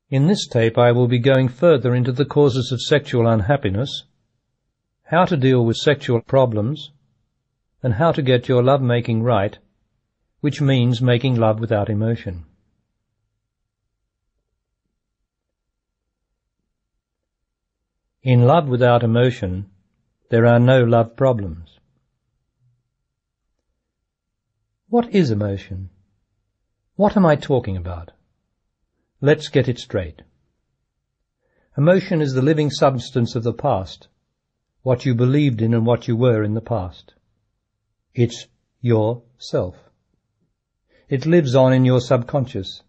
In this tape I will be going further into the causes of sexual unhappiness, how to deal with sexual problems, and how to get your love-making right, which means making love without emotion. In love without emotion, there are no love problems. What is emotion? What am I talking about? Let's get it straight. Emotion is the living substance of the past, what you believed in and what you were in the past. It's your self. It lives on in your subconscious.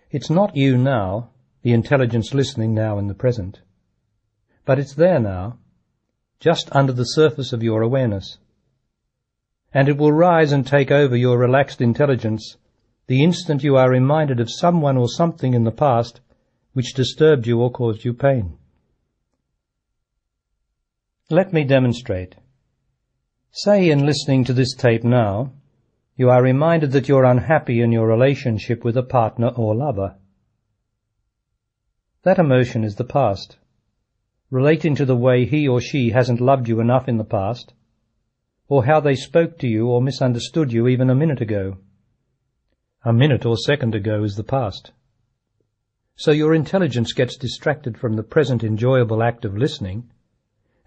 It's not you now, the intelligence listening now in the present, but it's there now, just under the surface of your awareness. And it will rise and take over your relaxed intelligence the instant you are reminded of someone or something in the past which disturbed you or caused you pain. Let me demonstrate. Say in listening to this tape now, you are reminded that you're unhappy in your relationship with a partner or lover. That emotion is the past, relating to the way he or she hasn't loved you enough in the past, or how they spoke to you or misunderstood you even a minute ago. A minute or second ago is the past. So your intelligence gets distracted from the present enjoyable act of listening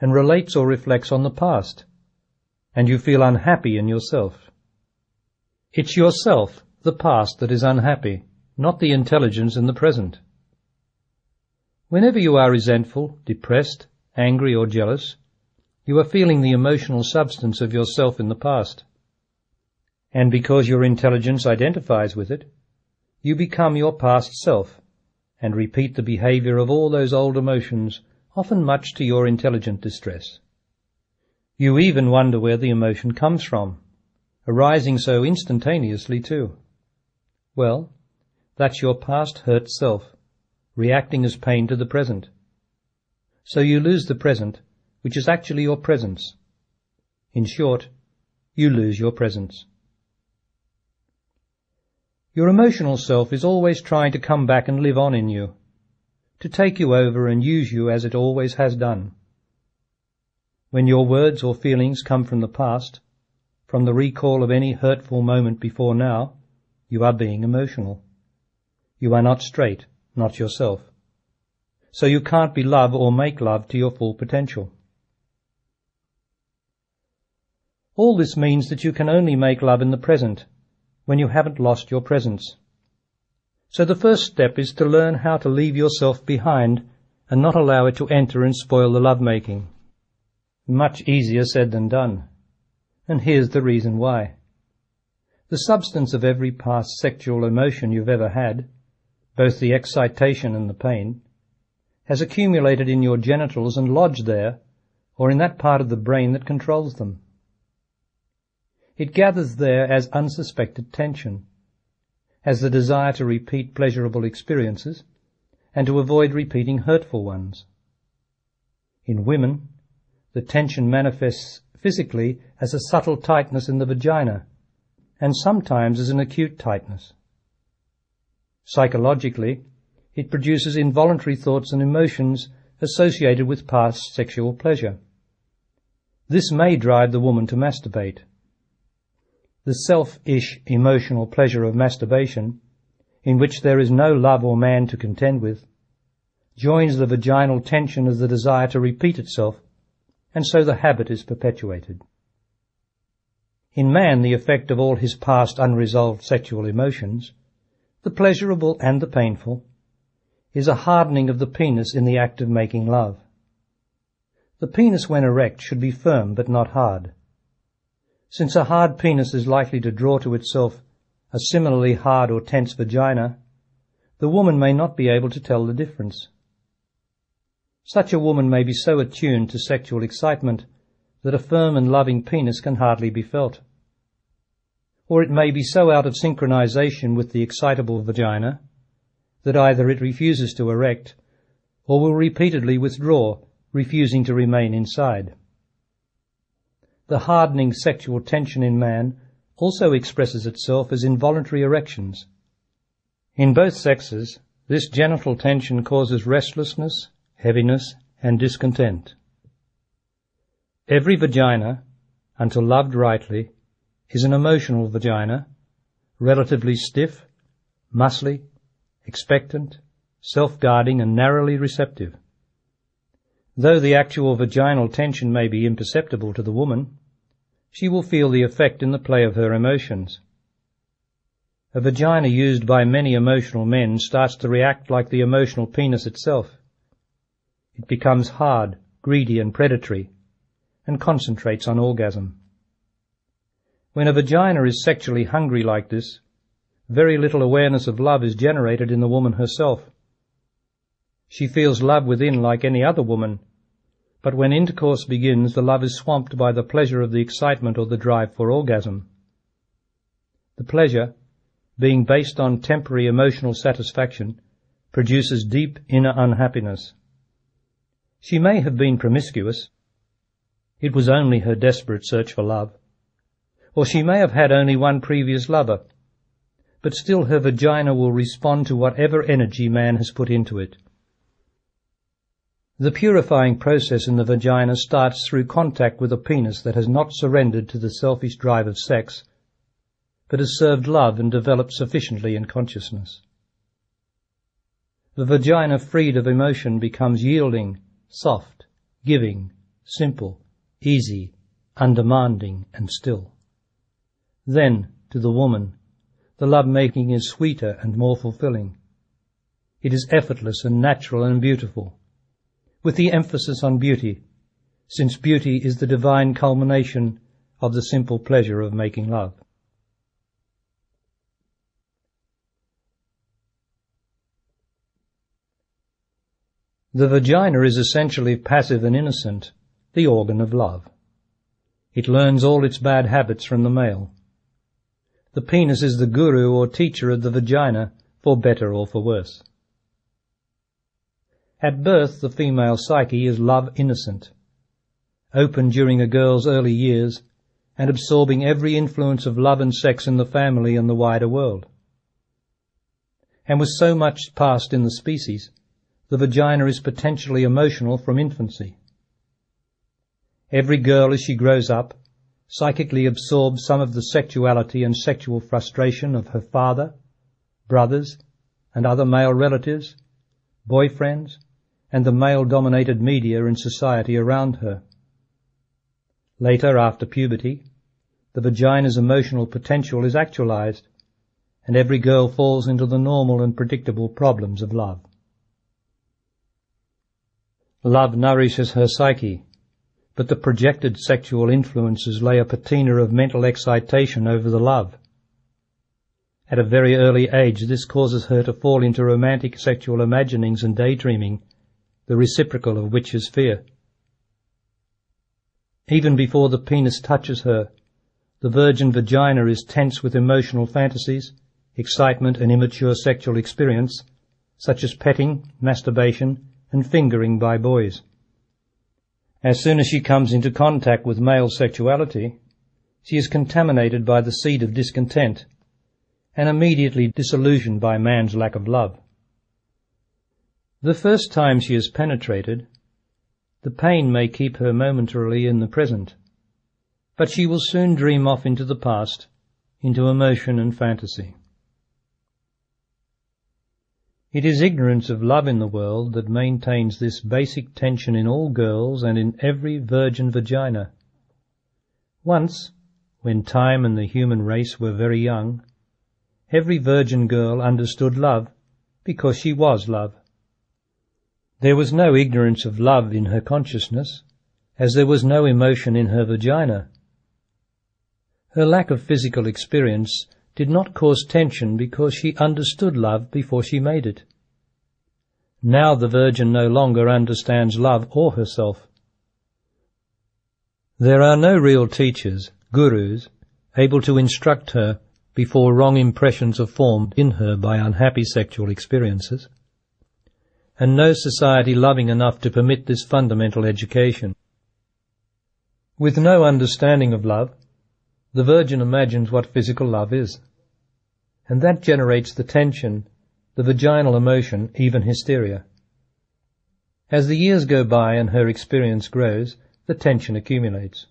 and relates or reflects on the past, and you feel unhappy in yourself. It's yourself, the past, that is unhappy, not the intelligence in the present. Whenever you are resentful, depressed, angry or jealous, you are feeling the emotional substance of yourself in the past. And because your intelligence identifies with it, you become your past self and repeat the behaviour of all those old emotions, often much to your intelligent distress. You even wonder where the emotion comes from, arising so instantaneously too. Well, that's your past hurt self, reacting as pain to the present. So you lose the present, which is actually your presence. In short, you lose your presence. Your emotional self is always trying to come back and live on in you, to take you over and use you as it always has done. When your words or feelings come from the past, from the recall of any hurtful moment before now, you are being emotional. You are not straight, not yourself. So you can't be love or make love to your full potential. All this means that you can only make love in the present, when you haven't lost your presence. So the first step is to learn how to leave yourself behind and not allow it to enter and spoil the love-making. Much easier said than done. And here's the reason why. The substance of every past sexual emotion you've ever had, both the excitation and the pain, has accumulated in your genitals and lodged there, or in that part of the brain that controls them. It gathers there as unsuspected tension, as the desire to repeat pleasurable experiences and to avoid repeating hurtful ones. In women, the tension manifests physically as a subtle tightness in the vagina, and sometimes as an acute tightness. Psychologically, it produces involuntary thoughts and emotions associated with past sexual pleasure. This may drive the woman to masturbate. The selfish emotional pleasure of masturbation, in which there is no love or man to contend with, joins the vaginal tension of the desire to repeat itself, and so the habit is perpetuated. In man, the effect of all his past unresolved sexual emotions, the pleasurable and the painful, is a hardening of the penis in the act of making love. The penis, when erect, should be firm but not hard. Since a hard penis is likely to draw to itself a similarly hard or tense vagina, the woman may not be able to tell the difference. Such a woman may be so attuned to sexual excitement that a firm and loving penis can hardly be felt. Or it may be so out of synchronization with the excitable vagina that either it refuses to erect or will repeatedly withdraw, refusing to remain inside. The hardening sexual tension in man also expresses itself as involuntary erections. In both sexes, This genital tension causes restlessness, heaviness, and discontent. Every vagina, until loved rightly, is an emotional vagina, relatively stiff, muscly, expectant, self-guarding, and narrowly receptive. Though the actual vaginal tension may be imperceptible to the woman, she will feel the effect in the play of her emotions. A vagina used by many emotional men starts to react like the emotional penis itself. It becomes hard, greedy, and predatory, and concentrates on orgasm. When a vagina is sexually hungry like this, very little awareness of love is generated in the woman herself. She feels love within like any other woman, but when intercourse begins, the love is swamped by the pleasure of the excitement or the drive for orgasm. The pleasure, being based on temporary emotional satisfaction, produces deep inner unhappiness. She may have been promiscuous. It was only her desperate search for love. Or she may have had only one previous lover, but still her vagina will respond to whatever energy man has put into it. The purifying process in the vagina starts through contact with a penis that has not surrendered to the selfish drive of sex, but has served love and developed sufficiently in consciousness. The vagina freed of emotion becomes yielding, soft, giving, simple, easy, undemanding, and still. Then, to the woman, the love-making is sweeter and more fulfilling. It is effortless and natural and beautiful, with the emphasis on beauty, since beauty is the divine culmination of the simple pleasure of making love. The vagina is essentially passive and innocent, the organ of love. It learns all its bad habits from the male. The penis is the guru or teacher of the vagina, for better or for worse. At birth, the female psyche is love innocent, open during a girl's early years, and absorbing every influence of love and sex in the family and the wider world. And with so much past in the species, the vagina is potentially emotional from infancy. Every girl, as she grows up, psychically absorbs some of the sexuality and sexual frustration of her father, brothers, and other male relatives, boyfriends, and the male-dominated media and society around her. Later, after puberty, the vagina's emotional potential is actualized, and every girl falls into the normal and predictable problems of love. Love nourishes her psyche, but the projected sexual influences lay a patina of mental excitation over the love. At a very early age, this causes her to fall into romantic sexual imaginings and daydreaming, the reciprocal of which is fear. Even before the penis touches her, the virgin vagina is tense with emotional fantasies, excitement, and immature sexual experience, such as petting, masturbation, and fingering by boys. As soon as she comes into contact with male sexuality, she is contaminated by the seed of discontent and immediately disillusioned by man's lack of love. The first time she is penetrated, the pain may keep her momentarily in the present, but she will soon dream off into the past, into emotion and fantasy. It is ignorance of love in the world that maintains this basic tension in all girls and in every virgin vagina. Once, when time and the human race were very young, every virgin girl understood love because she was love. There was no ignorance of love in her consciousness, as there was no emotion in her vagina. Her lack of physical experience did not cause tension because she understood love before she made it. Now the virgin no longer understands love or herself. There are no real teachers, gurus, able to instruct her before wrong impressions are formed in her by unhappy sexual experiences, and no society loving enough to permit this fundamental education. With no understanding of love, the virgin imagines what physical love is, and that generates the tension the vaginal emotion, even hysteria. As the years go by and her experience grows, the tension accumulates.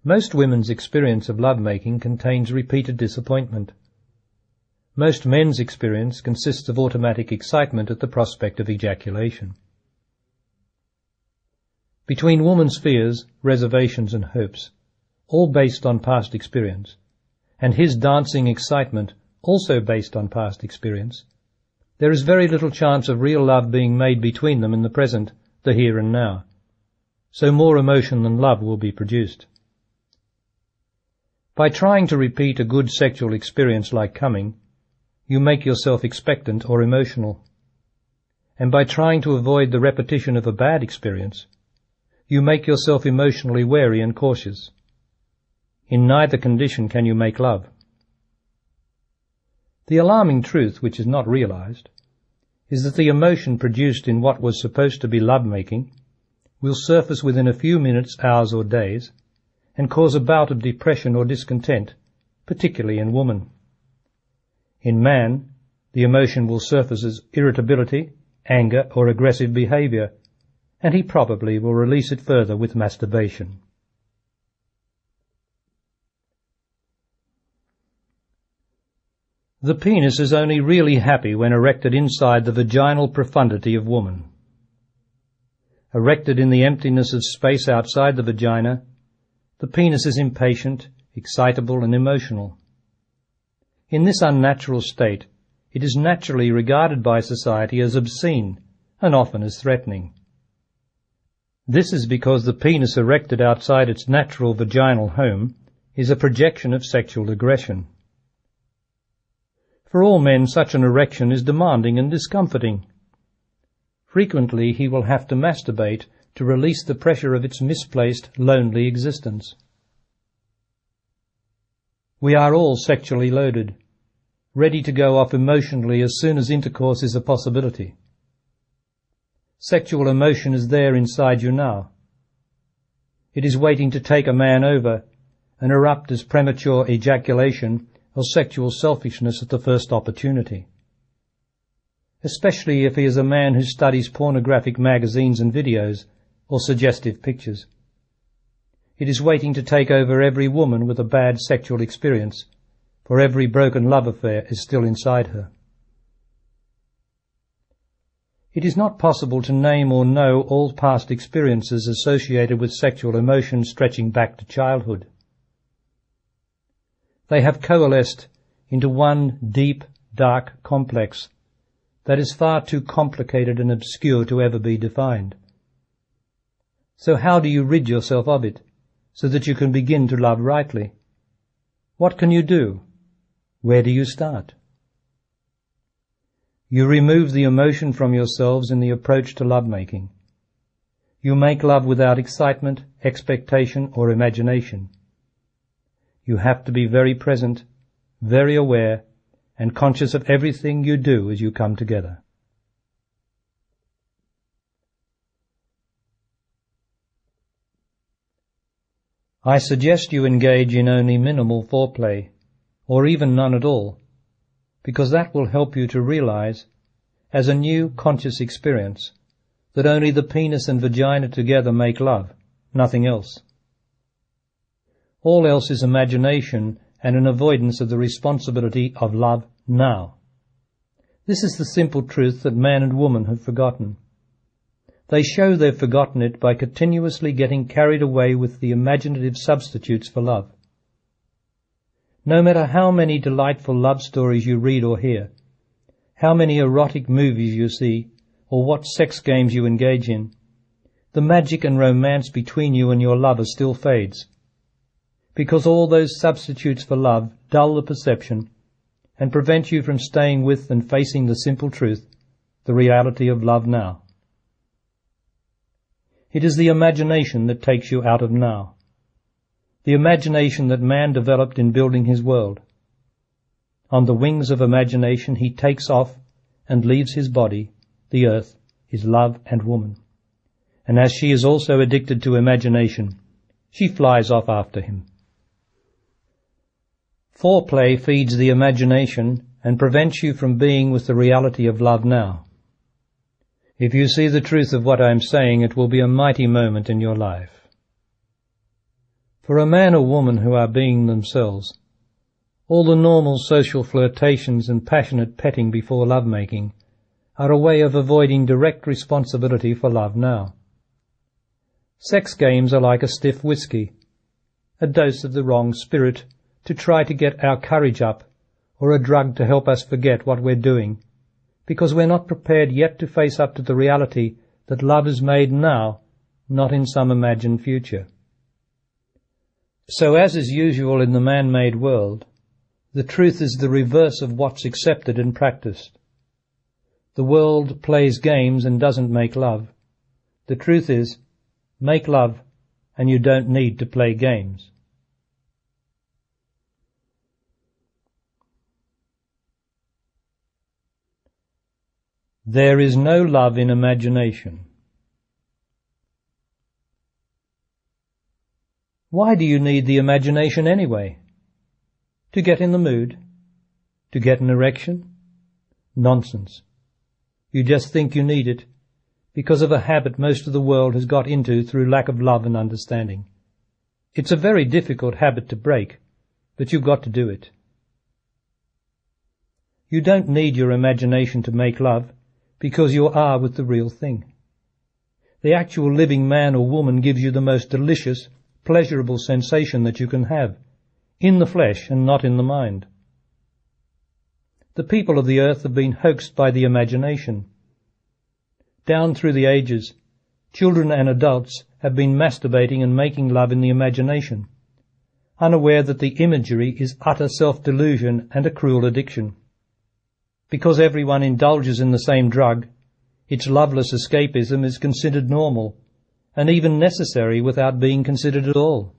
Most women's experience of lovemaking contains repeated disappointment. Most men's experience consists of automatic excitement at the prospect of ejaculation. Between woman's fears, reservations and hopes, all based on past experience, and his dancing excitement, also based on past experience, there is very little chance of real love being made between them in the present, the here and now. So more emotion than love will be produced. By trying to repeat a good sexual experience like coming, you make yourself expectant or emotional. And by trying to avoid the repetition of a bad experience, you make yourself emotionally wary and cautious. In neither condition can you make love. The alarming truth, which is not realized, is that the emotion produced in what was supposed to be love-making will surface within a few minutes, hours or days, and cause a bout of depression or discontent, particularly in woman. In man, the emotion will surface as irritability, anger or aggressive behaviour, and he probably will release it further with masturbation. The penis is only really happy when erected inside the vaginal profundity of woman. Erected in the emptiness of space outside the vagina, the penis is impatient, excitable and emotional. In this unnatural state, it is naturally regarded by society as obscene and often as threatening. This is because the penis erected outside its natural vaginal home is a projection of sexual aggression. For all men, such an erection is demanding and discomforting. Frequently he will have to masturbate to release the pressure of its misplaced, lonely existence. We are all sexually loaded, ready to go off emotionally as soon as intercourse is a possibility. Sexual emotion is there inside you now. It is waiting to take a man over and erupt as premature ejaculation or sexual selfishness at the first opportunity. Especially if he is a man who studies pornographic magazines and videos or suggestive pictures. It is waiting to take over every woman with a bad sexual experience, for every broken love affair is still inside her. It is not possible to name or know all past experiences associated with sexual emotion stretching back to childhood. They have coalesced into one deep, dark complex that is far too complicated and obscure to ever be defined. So how do you rid yourself of it, so that you can begin to love rightly? What can you do? Where do you start? You remove the emotion from yourselves in the approach to lovemaking. You make love without excitement, expectation, or imagination. You have to be very present, very aware, and conscious of everything you do as you come together. I suggest you engage in only minimal foreplay, or even none at all, because that will help you to realize, as a new conscious experience, that only the penis and vagina together make love, nothing else. All else is imagination and an avoidance of the responsibility of love now. This is the simple truth that man and woman have forgotten. They show they've forgotten it by continuously getting carried away with the imaginative substitutes for love. No matter how many delightful love stories you read or hear, how many erotic movies you see, or what sex games you engage in, the magic and romance between you and your lover still fades, because all those substitutes for love dull the perception and prevent you from staying with and facing the simple truth, the reality of love now. It is the imagination that takes you out of now, the imagination that man developed in building his world. On the wings of imagination he takes off and leaves his body, the earth, his love and woman. And as she is also addicted to imagination, she flies off after him. Foreplay feeds the imagination and prevents you from being with the reality of love now. If you see the truth of what I am saying, it will be a mighty moment in your life. For a man or woman who are being themselves, all the normal social flirtations and passionate petting before lovemaking are a way of avoiding direct responsibility for love now. Sex games are like a stiff whiskey, a dose of the wrong spirit to try to get our courage up, or a drug to help us forget what we're doing, because we're not prepared yet to face up to the reality that love is made now, not in some imagined future. So, as is usual in the man-made world, the truth is the reverse of what's accepted and practiced. The world plays games and doesn't make love. The truth is, make love and you don't need to play games. There is no love in imagination. Why do you need the imagination anyway? To get in the mood? To get an erection? Nonsense. You just think you need it because of a habit most of the world has got into through lack of love and understanding. It's a very difficult habit to break, but you've got to do it. You don't need your imagination to make love because you are with the real thing. The actual living man or woman gives you the most delicious, pleasurable sensation that you can have, in the flesh and not in the mind. The people of the earth have been hoaxed by the imagination. Down through the ages, children and adults have been masturbating and making love in the imagination, unaware that the imagery is utter self-delusion and a cruel addiction. Because everyone indulges in the same drug, its loveless escapism is considered normal, and even necessary without being considered at all.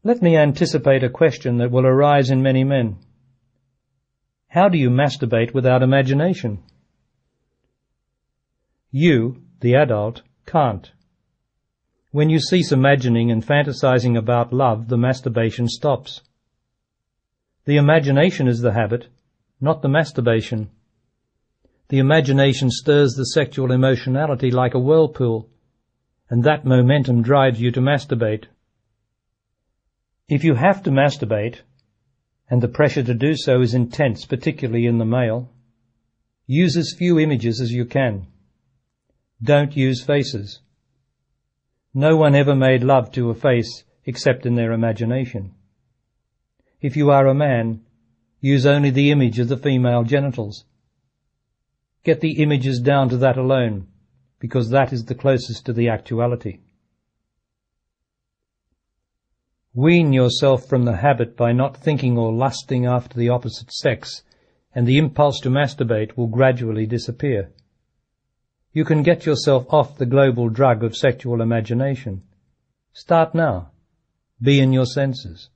Let me anticipate a question that will arise in many men. How do you masturbate without imagination? You, the adult, can't. When you cease imagining and fantasizing about love, the masturbation stops. The imagination is the habit, not the masturbation. The imagination stirs the sexual emotionality like a whirlpool, and that momentum drives you to masturbate. If you have to masturbate, and the pressure to do so is intense, particularly in the male, use as few images as you can. Don't use faces. No one ever made love to a face except in their imagination. If you are a man, use only the image of the female genitals. Get the images down to that alone, because that is the closest to the actuality. Wean yourself from the habit by not thinking or lusting after the opposite sex, and the impulse to masturbate will gradually disappear. You can get yourself off the global drug of sexual imagination. Start now. Be in your senses.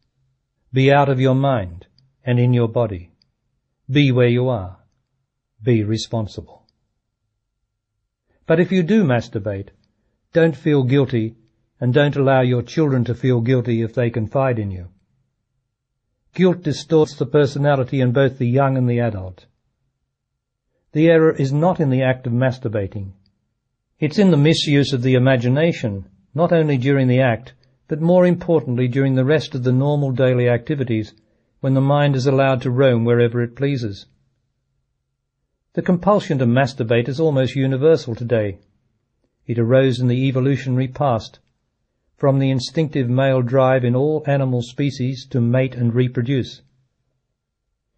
Be out of your mind and in your body. Be where you are. Be responsible. But if you do masturbate, don't feel guilty, and don't allow your children to feel guilty if they confide in you. Guilt distorts the personality in both the young and the adult. The error is not in the act of masturbating. It's in the misuse of the imagination, not only during the act, but more importantly during the rest of the normal daily activities, when the mind is allowed to roam wherever it pleases. The compulsion to masturbate is almost universal today. It arose in the evolutionary past, from the instinctive male drive in all animal species to mate and reproduce.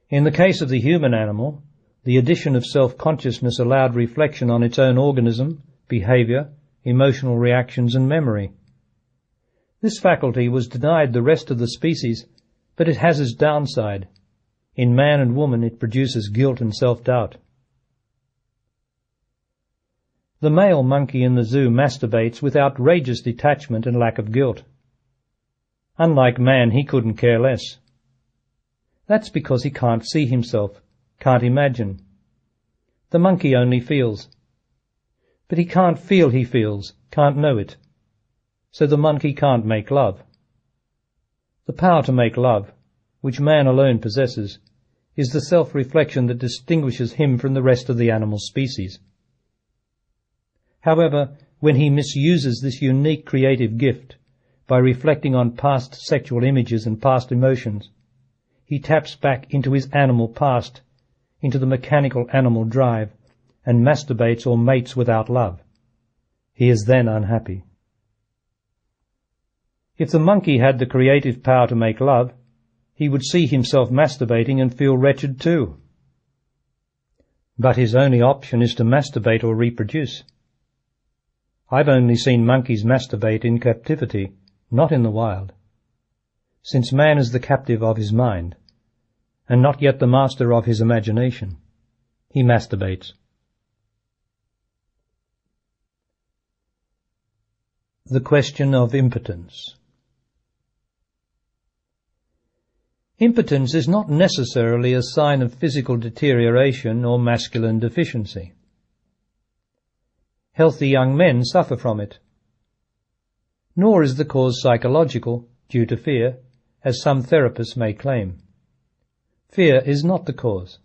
In the case of the human animal, the addition of self-consciousness allowed reflection on its own organism, behaviour, emotional reactions and memory. This faculty was denied the rest of the species, but it has its downside. In man and woman it produces guilt and self-doubt. The male monkey in the zoo masturbates with outrageous detachment and lack of guilt. Unlike man, he couldn't care less. That's because he can't see himself, can't imagine. The monkey only feels. But he can't feel he feels, can't know it. so the monkey can't make love. The power to make love, which man alone possesses, is the self-reflection that distinguishes him from the rest of the animal species. However, when he misuses this unique creative gift by reflecting on past sexual images and past emotions, he taps back into his animal past, into the mechanical animal drive, and masturbates or mates without love. He is then unhappy. If the monkey had the creative power to make love, he would see himself masturbating and feel wretched too. But his only option is to masturbate or reproduce. I've only seen monkeys masturbate in captivity, not in the wild. Since man is the captive of his mind, and not yet the master of his imagination, he masturbates. The question of impotence. Impotence is not necessarily a sign of physical deterioration or masculine deficiency. Healthy young men suffer from it. Nor is the cause psychological, due to fear, as some therapists may claim. Fear is not the cause.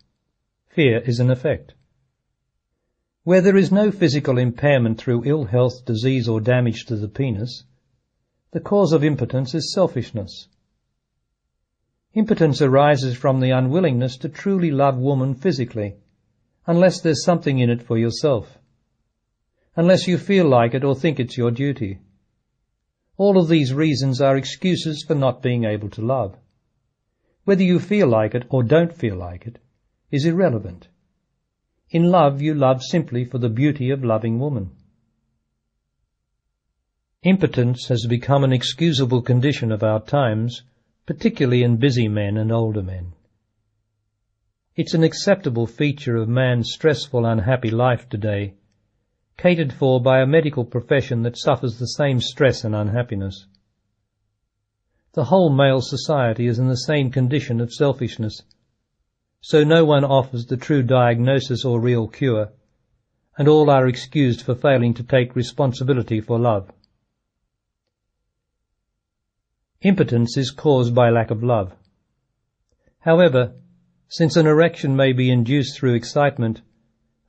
Fear is an effect. Where there is no physical impairment through ill health, disease or damage to the penis, the cause of impotence is selfishness. Impotence arises from the unwillingness to truly love woman physically, unless there's something in it for yourself, unless you feel like it or think it's your duty. All of these reasons are excuses for not being able to love. Whether you feel like it or don't feel like it is irrelevant. In love you love simply for the beauty of loving woman. Impotence has become an excusable condition of our times, particularly in busy men and older men. It's an acceptable feature of man's stressful, unhappy life today, catered for by a medical profession that suffers the same stress and unhappiness. The whole male society is in the same condition of selfishness, so no one offers the true diagnosis or real cure, and all are excused for failing to take responsibility for love. Impotence is caused by lack of love. However, since an erection may be induced through excitement,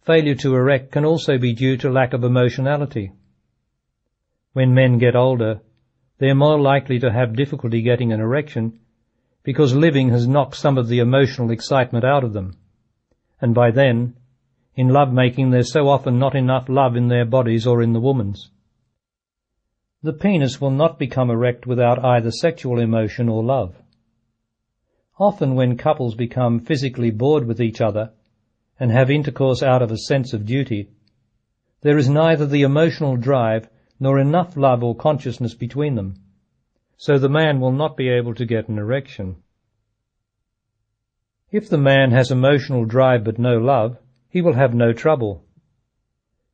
failure to erect can also be due to lack of emotionality. When men get older, they are more likely to have difficulty getting an erection because living has knocked some of the emotional excitement out of them, and by then, in love-making there's so often not enough love in their bodies or in the woman's. The penis will not become erect without either sexual emotion or love. Often when couples become physically bored with each other and have intercourse out of a sense of duty, there is neither the emotional drive nor enough love or consciousness between them, so the man will not be able to get an erection. If the man has emotional drive but no love, he will have no trouble.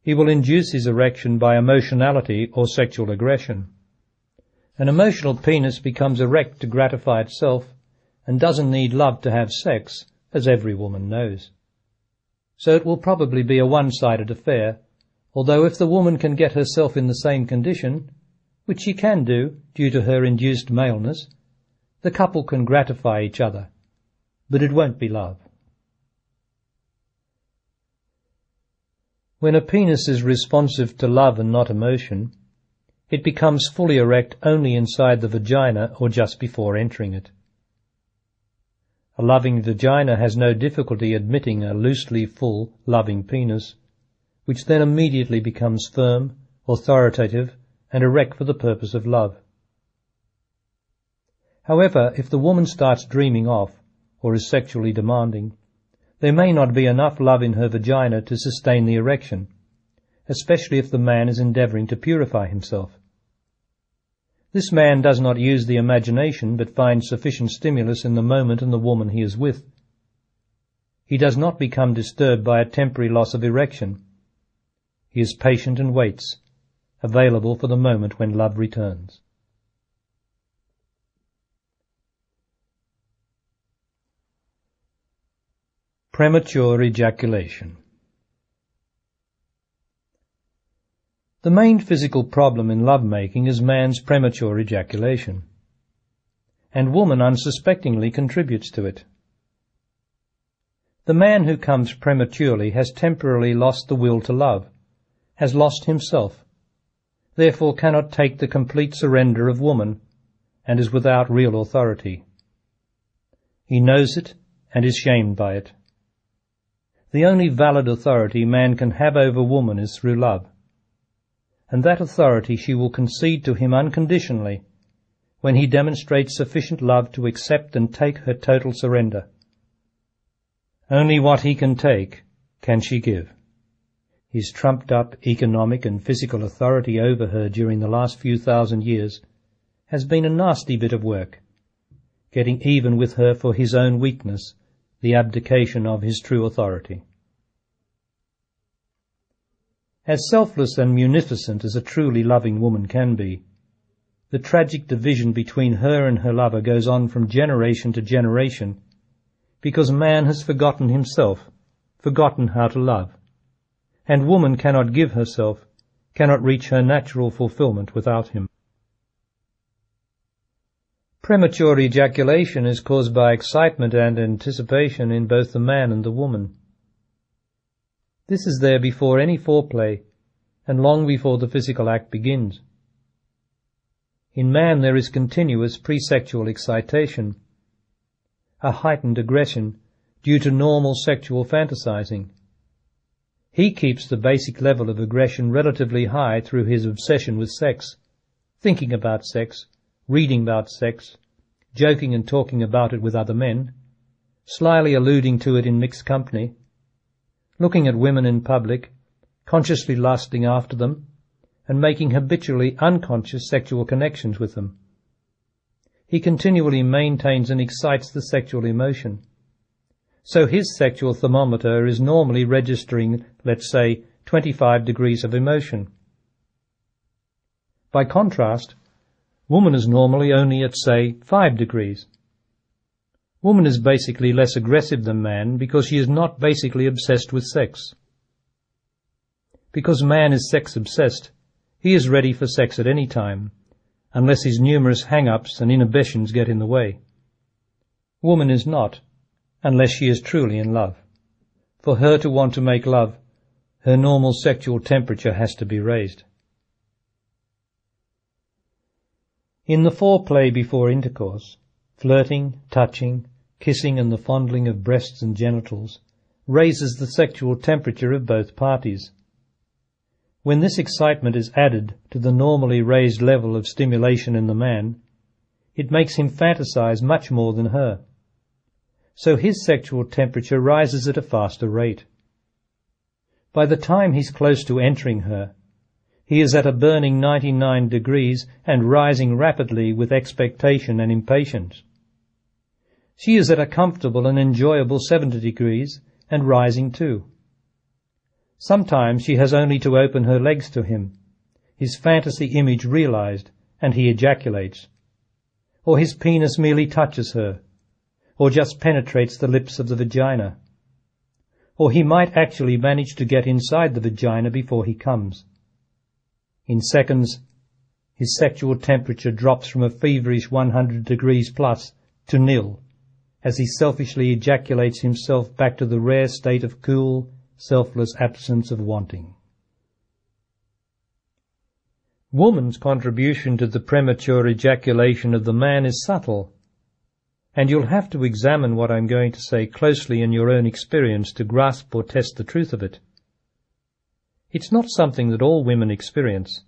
He will induce his erection by emotionality or sexual aggression. An emotional penis becomes erect to gratify itself and doesn't need love to have sex, as every woman knows. So it will probably be a one-sided affair, although if the woman can get herself in the same condition, which she can do due to her induced maleness, the couple can gratify each other, but it won't be love. When a penis is responsive to love and not emotion, it becomes fully erect only inside the vagina or just before entering it. A loving vagina has no difficulty admitting a loosely full, loving penis, which then immediately becomes firm, authoritative, and erect for the purpose of love. However, if the woman starts dreaming off, or is sexually demanding, there may not be enough love in her vagina to sustain the erection, especially if the man is endeavouring to purify himself. This man does not use the imagination but finds sufficient stimulus in the moment and the woman he is with. He does not become disturbed by a temporary loss of erection. He is patient and waits, available for the moment when love returns. Premature ejaculation. The main physical problem in lovemaking is man's premature ejaculation, and woman unsuspectingly contributes to it. The man who comes prematurely has temporarily lost the will to love, has lost himself, therefore cannot take the complete surrender of woman, and is without real authority. He knows it and is shamed by it. The only valid authority man can have over woman is through love, and that authority she will concede to him unconditionally when he demonstrates sufficient love to accept and take her total surrender. Only what he can take can she give. His trumped-up economic and physical authority over her during the last few thousand years has been a nasty bit of work, getting even with her for his own weakness, the abdication of his true authority. As selfless and munificent as a truly loving woman can be, the tragic division between her and her lover goes on from generation to generation because man has forgotten himself, forgotten how to love, and woman cannot give herself, cannot reach her natural fulfillment without him. Premature ejaculation is caused by excitement and anticipation in both the man and the woman. This is there before any foreplay and long before the physical act begins. In man there is continuous pre-sexual excitation, a heightened aggression due to normal sexual fantasizing. He keeps the basic level of aggression relatively high through his obsession with sex, thinking about sex, reading about sex, joking and talking about it with other men, slyly alluding to it in mixed company, looking at women in public, consciously lusting after them, and making habitually unconscious sexual connections with them. He continually maintains and excites the sexual emotion. So his sexual thermometer is normally registering, let's say, 25 degrees of emotion. By contrast, woman is normally only at, say, 5 degrees. Woman is basically less aggressive than man because she is not basically obsessed with sex. Because man is sex-obsessed, he is ready for sex at any time, unless his numerous hang-ups and inhibitions get in the way. Woman is not, unless she is truly in love. For her to want to make love, her normal sexual temperature has to be raised. In the foreplay before intercourse, flirting, touching, kissing and the fondling of breasts and genitals raises the sexual temperature of both parties. When this excitement is added to the normally raised level of stimulation in the man, it makes him fantasize much more than her. So his sexual temperature rises at a faster rate. By the time he's close to entering her, he is at a burning 99 degrees and rising rapidly with expectation and impatience. She is at a comfortable and enjoyable 70 degrees and rising too. Sometimes she has only to open her legs to him, his fantasy image realized, and he ejaculates. Or his penis merely touches her, or just penetrates the lips of the vagina. Or he might actually manage to get inside the vagina before he comes. In seconds, his sexual temperature drops from a feverish 100 degrees plus to nil, as he selfishly ejaculates himself back to the rare state of cool, selfless absence of wanting. Woman's contribution to the premature ejaculation of the man is subtle, and you'll have to examine what I'm going to say closely in your own experience to grasp or test the truth of it. It's not something that all women experience,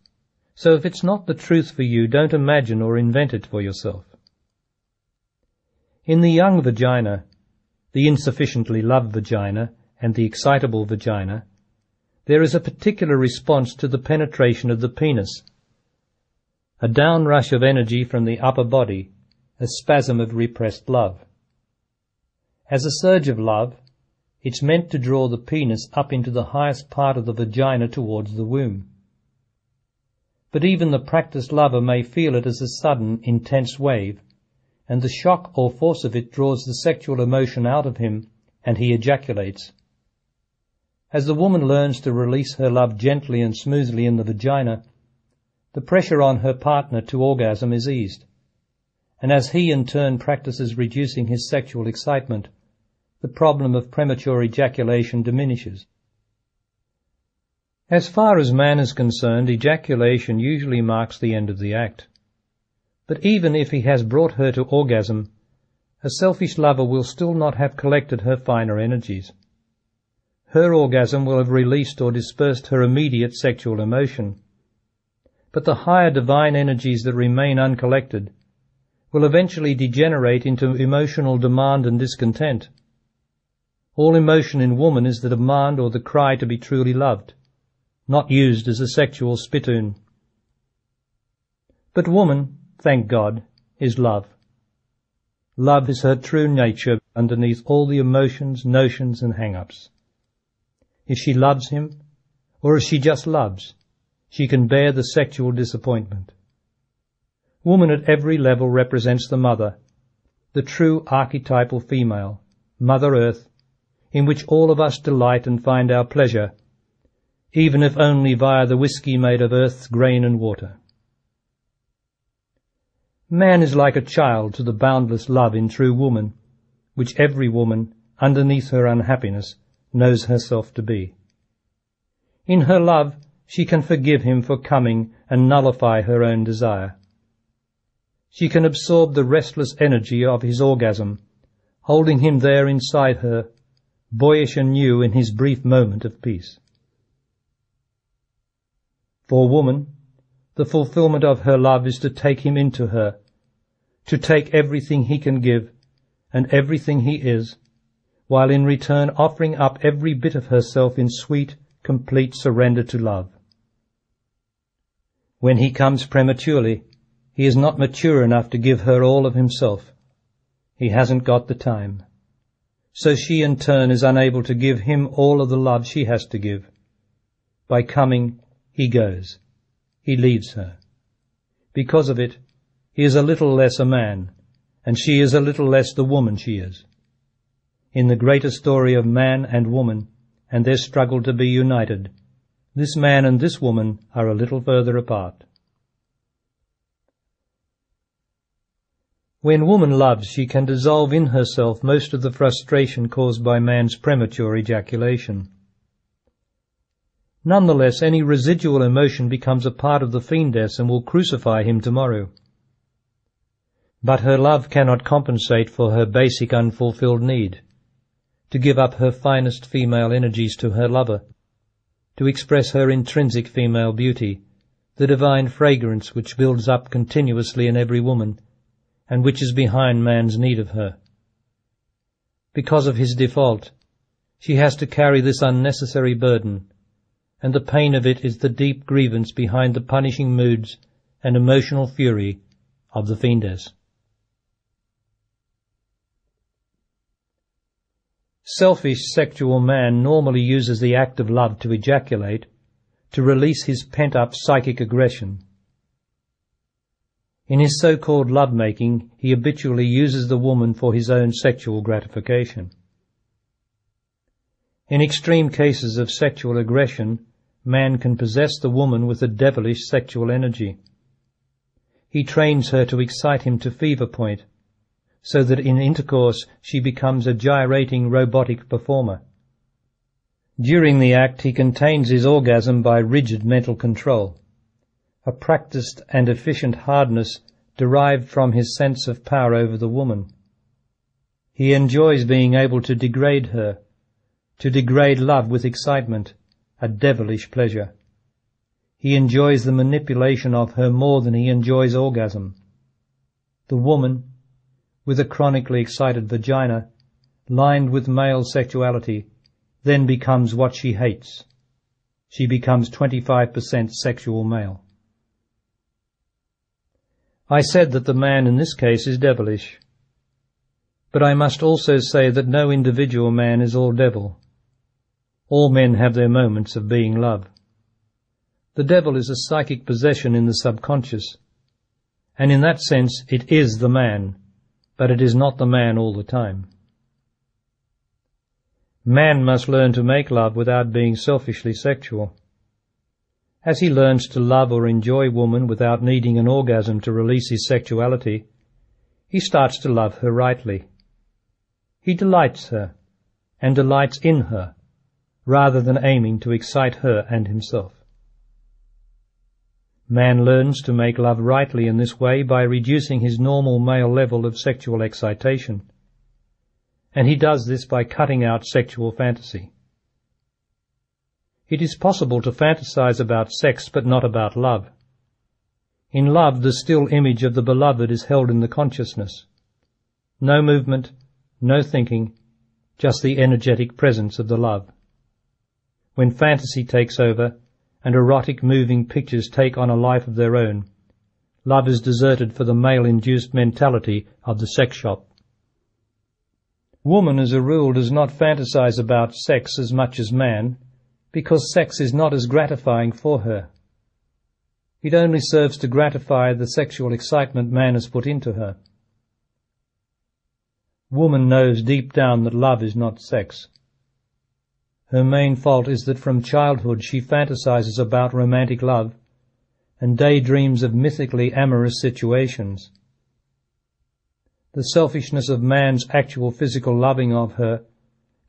so if it's not the truth for you, don't imagine or invent it for yourself. In the young vagina, the insufficiently loved vagina, and the excitable vagina, there is a particular response to the penetration of the penis, a downrush of energy from the upper body, a spasm of repressed love. As a surge of love, it's meant to draw the penis up into the highest part of the vagina towards the womb. But even the practiced lover may feel it as a sudden, intense wave, and the shock or force of it draws the sexual emotion out of him, and he ejaculates. As the woman learns to release her love gently and smoothly in the vagina, the pressure on her partner to orgasm is eased, and as he in turn practices reducing his sexual excitement, the problem of premature ejaculation diminishes. As far as man is concerned, ejaculation usually marks the end of the act. But even if he has brought her to orgasm, a selfish lover will still not have collected her finer energies. Her orgasm will have released or dispersed her immediate sexual emotion. But the higher divine energies that remain uncollected will eventually degenerate into emotional demand and discontent. All emotion in woman is the demand or the cry to be truly loved, not used as a sexual spittoon. But woman, thank God, is love. Love is her true nature underneath all the emotions, notions, and hang-ups. If she loves him, or if she just loves, she can bear the sexual disappointment. Woman at every level represents the mother, the true archetypal female, Mother Earth, in which all of us delight and find our pleasure, even if only via the whiskey made of earth's grain and water. Man is like a child to the boundless love in true woman, which every woman, underneath her unhappiness, knows herself to be. In her love, she can forgive him for coming and nullify her own desire. She can absorb the restless energy of his orgasm, holding him there inside her, boyish and new in his brief moment of peace. For woman, the fulfillment of her love is to take him into her, to take everything he can give and everything he is, while in return offering up every bit of herself in sweet, complete surrender to love. When he comes prematurely, he is not mature enough to give her all of himself. He hasn't got the time. So she in turn is unable to give him all of the love she has to give. By coming, he goes. He leaves her. Because of it, he is a little less a man, and she is a little less the woman she is. In the greater story of man and woman, and their struggle to be united, this man and this woman are a little further apart. When woman loves, she can dissolve in herself most of the frustration caused by man's premature ejaculation. Nonetheless, any residual emotion becomes a part of the fiendess and will crucify him tomorrow. But her love cannot compensate for her basic unfulfilled need, to give up her finest female energies to her lover, to express her intrinsic female beauty, the divine fragrance which builds up continuously in every woman, and which is behind man's need of her. Because of his default, she has to carry this unnecessary burden, and the pain of it is the deep grievance behind the punishing moods and emotional fury of the fiendess. Selfish sexual man normally uses the act of love to ejaculate, to release his pent-up psychic aggression. In his so-called love-making, he habitually uses the woman for his own sexual gratification. In extreme cases of sexual aggression, man can possess the woman with a devilish sexual energy. He trains her to excite him to fever point, so that in intercourse she becomes a gyrating robotic performer. During the act he contains his orgasm by rigid mental control, a practiced and efficient hardness derived from his sense of power over the woman. He enjoys being able to degrade her, to degrade love with excitement, a devilish pleasure. He enjoys the manipulation of her more than he enjoys orgasm. The woman, with a chronically excited vagina, lined with male sexuality, then becomes what she hates. She becomes 25% sexual male. I said that the man in this case is devilish. But I must also say that no individual man is all devil. All men have their moments of being love. The devil is a psychic possession in the subconscious, and in that sense it is the man, but it is not the man all the time. Man must learn to make love without being selfishly sexual. As he learns to love or enjoy woman without needing an orgasm to release his sexuality, he starts to love her rightly. He delights her, and delights in her, rather than aiming to excite her and himself. Man learns to make love rightly in this way by reducing his normal male level of sexual excitation, and he does this by cutting out sexual fantasy. It is possible to fantasize about sex but not about love. In love, the still image of the beloved is held in the consciousness. No movement, no thinking, just the energetic presence of the love. When fantasy takes over and erotic moving pictures take on a life of their own, love is deserted for the male-induced mentality of the sex shop. Woman, as a rule, does not fantasize about sex as much as man, because sex is not as gratifying for her. It only serves to gratify the sexual excitement man has put into her. Woman knows deep down that love is not sex. Her main fault is that from childhood she fantasizes about romantic love and daydreams of mythically amorous situations. The selfishness of man's actual physical loving of her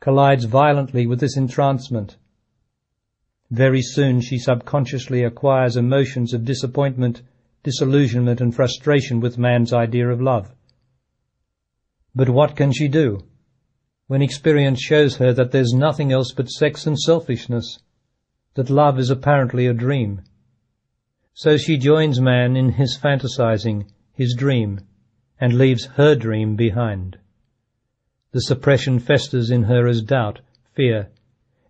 collides violently with this entrancement. Very soon she subconsciously acquires emotions of disappointment, disillusionment and frustration with man's idea of love. But what can she do when experience shows her that there's nothing else but sex and selfishness, that love is apparently a dream? So she joins man in his fantasizing, his dream, and leaves her dream behind. The suppression festers in her as doubt, fear,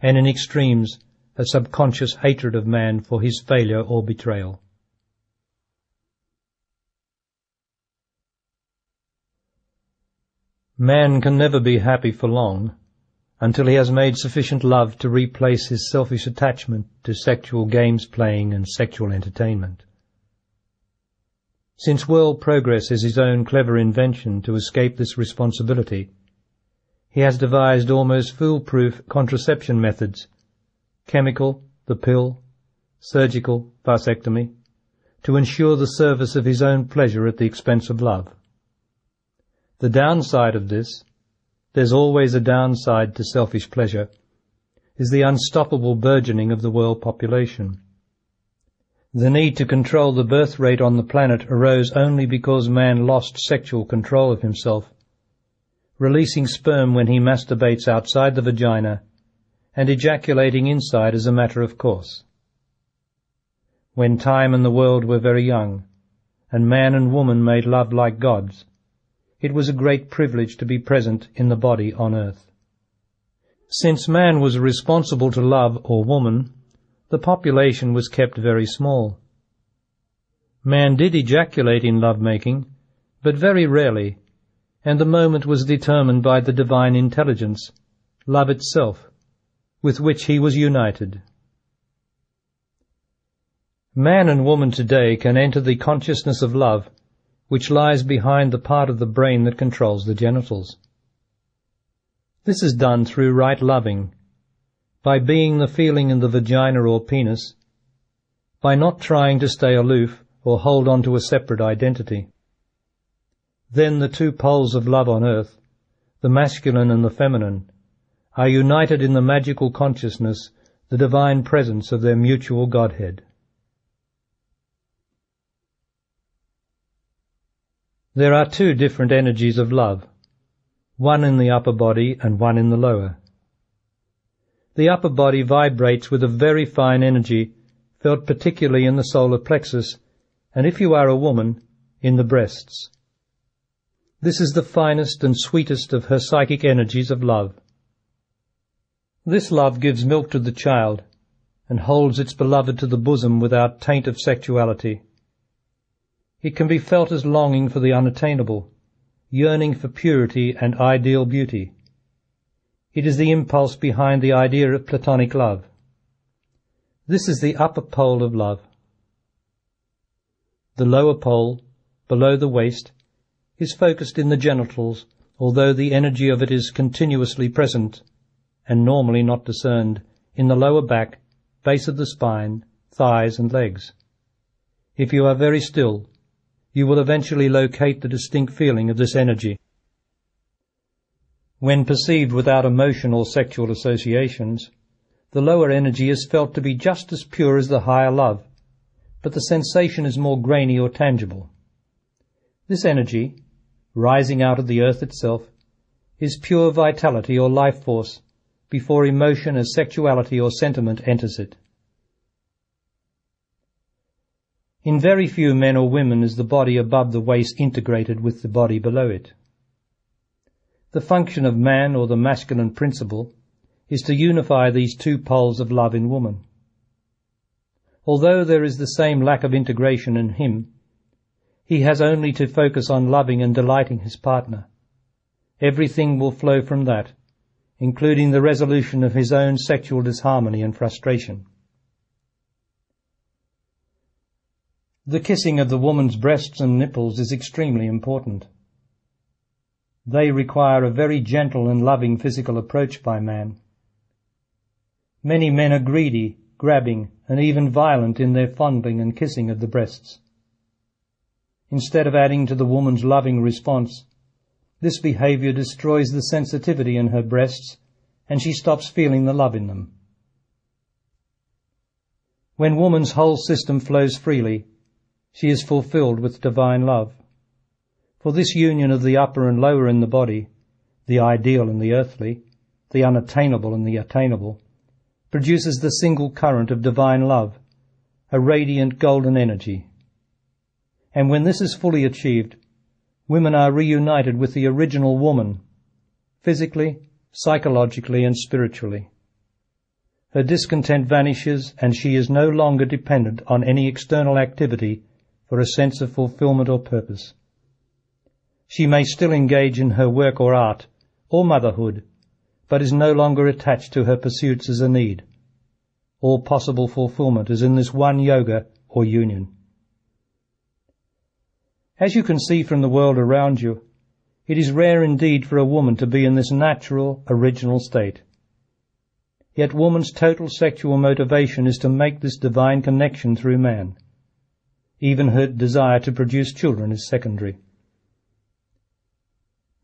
and in extremes a subconscious hatred of man for his failure or betrayal. Man can never be happy for long until he has made sufficient love to replace his selfish attachment to sexual games playing and sexual entertainment. Since world progress is his own clever invention to escape this responsibility, he has devised almost foolproof contraception methods, chemical, the pill, surgical, vasectomy, to ensure the service of his own pleasure at the expense of love. The downside of this, there's always a downside to selfish pleasure, is the unstoppable burgeoning of the world population. The need to control the birth rate on the planet arose only because man lost sexual control of himself, releasing sperm when he masturbates outside the vagina and ejaculating inside as a matter of course. When time and the world were very young, and man and woman made love like gods, it was a great privilege to be present in the body on earth. Since man was responsible to love or woman, the population was kept very small. Man did ejaculate in love-making, but very rarely, and the moment was determined by the divine intelligence, love itself, with which he was united. Man and woman today can enter the consciousness of love, which lies behind the part of the brain that controls the genitals. This is done through right loving, by being the feeling in the vagina or penis, by not trying to stay aloof or hold on to a separate identity. Then the two poles of love on earth, the masculine and the feminine, are united in the magical consciousness, the divine presence of their mutual Godhead. There are two different energies of love, one in the upper body and one in the lower. The upper body vibrates with a very fine energy, felt particularly in the solar plexus, and if you are a woman, in the breasts. This is the finest and sweetest of her psychic energies of love. This love gives milk to the child, and holds its beloved to the bosom without taint of sexuality. It can be felt as longing for the unattainable, yearning for purity and ideal beauty. It is the impulse behind the idea of platonic love. This is the upper pole of love. The lower pole, below the waist, is focused in the genitals, although the energy of it is continuously present, and normally not discerned, in the lower back, base of the spine, thighs and legs. If you are very still, you will eventually locate the distinct feeling of this energy. When perceived without emotion or sexual associations, the lower energy is felt to be just as pure as the higher love, but the sensation is more grainy or tangible. This energy, rising out of the earth itself, is pure vitality or life force before emotion as sexuality or sentiment enters it. In very few men or women is the body above the waist integrated with the body below it. The function of man, or the masculine principle, is to unify these two poles of love in woman. Although there is the same lack of integration in him, he has only to focus on loving and delighting his partner. Everything will flow from that, including the resolution of his own sexual disharmony and frustration. The kissing of the woman's breasts and nipples is extremely important. They require a very gentle and loving physical approach by man. Many men are greedy, grabbing, and even violent in their fondling and kissing of the breasts. Instead of adding to the woman's loving response, this behavior destroys the sensitivity in her breasts, and she stops feeling the love in them. When woman's whole system flows freely, she is fulfilled with divine love. For this union of the upper and lower in the body, the ideal and the earthly, the unattainable and the attainable, produces the single current of divine love, a radiant golden energy. And when this is fully achieved, women are reunited with the original woman, physically, psychologically and spiritually. Her discontent vanishes, and she is no longer dependent on any external activity for a sense of fulfillment or purpose. She may still engage in her work or art, or motherhood, but is no longer attached to her pursuits as a need. All possible fulfillment is in this one yoga or union. As you can see from the world around you, it is rare indeed for a woman to be in this natural, original state. Yet woman's total sexual motivation is to make this divine connection through man. Even her desire to produce children is secondary.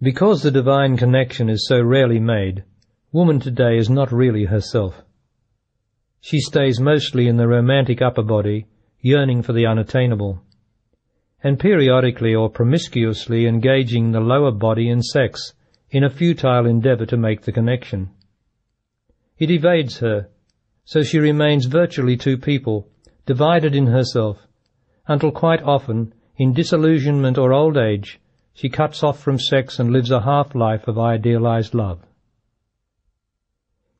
Because the divine connection is so rarely made, woman today is not really herself. She stays mostly in the romantic upper body, yearning for the unattainable, and periodically or promiscuously engaging the lower body in sex in a futile endeavour to make the connection. It evades her, so she remains virtually two people, divided in herself, until quite often, in disillusionment or old age, she cuts off from sex and lives a half-life of idealized love.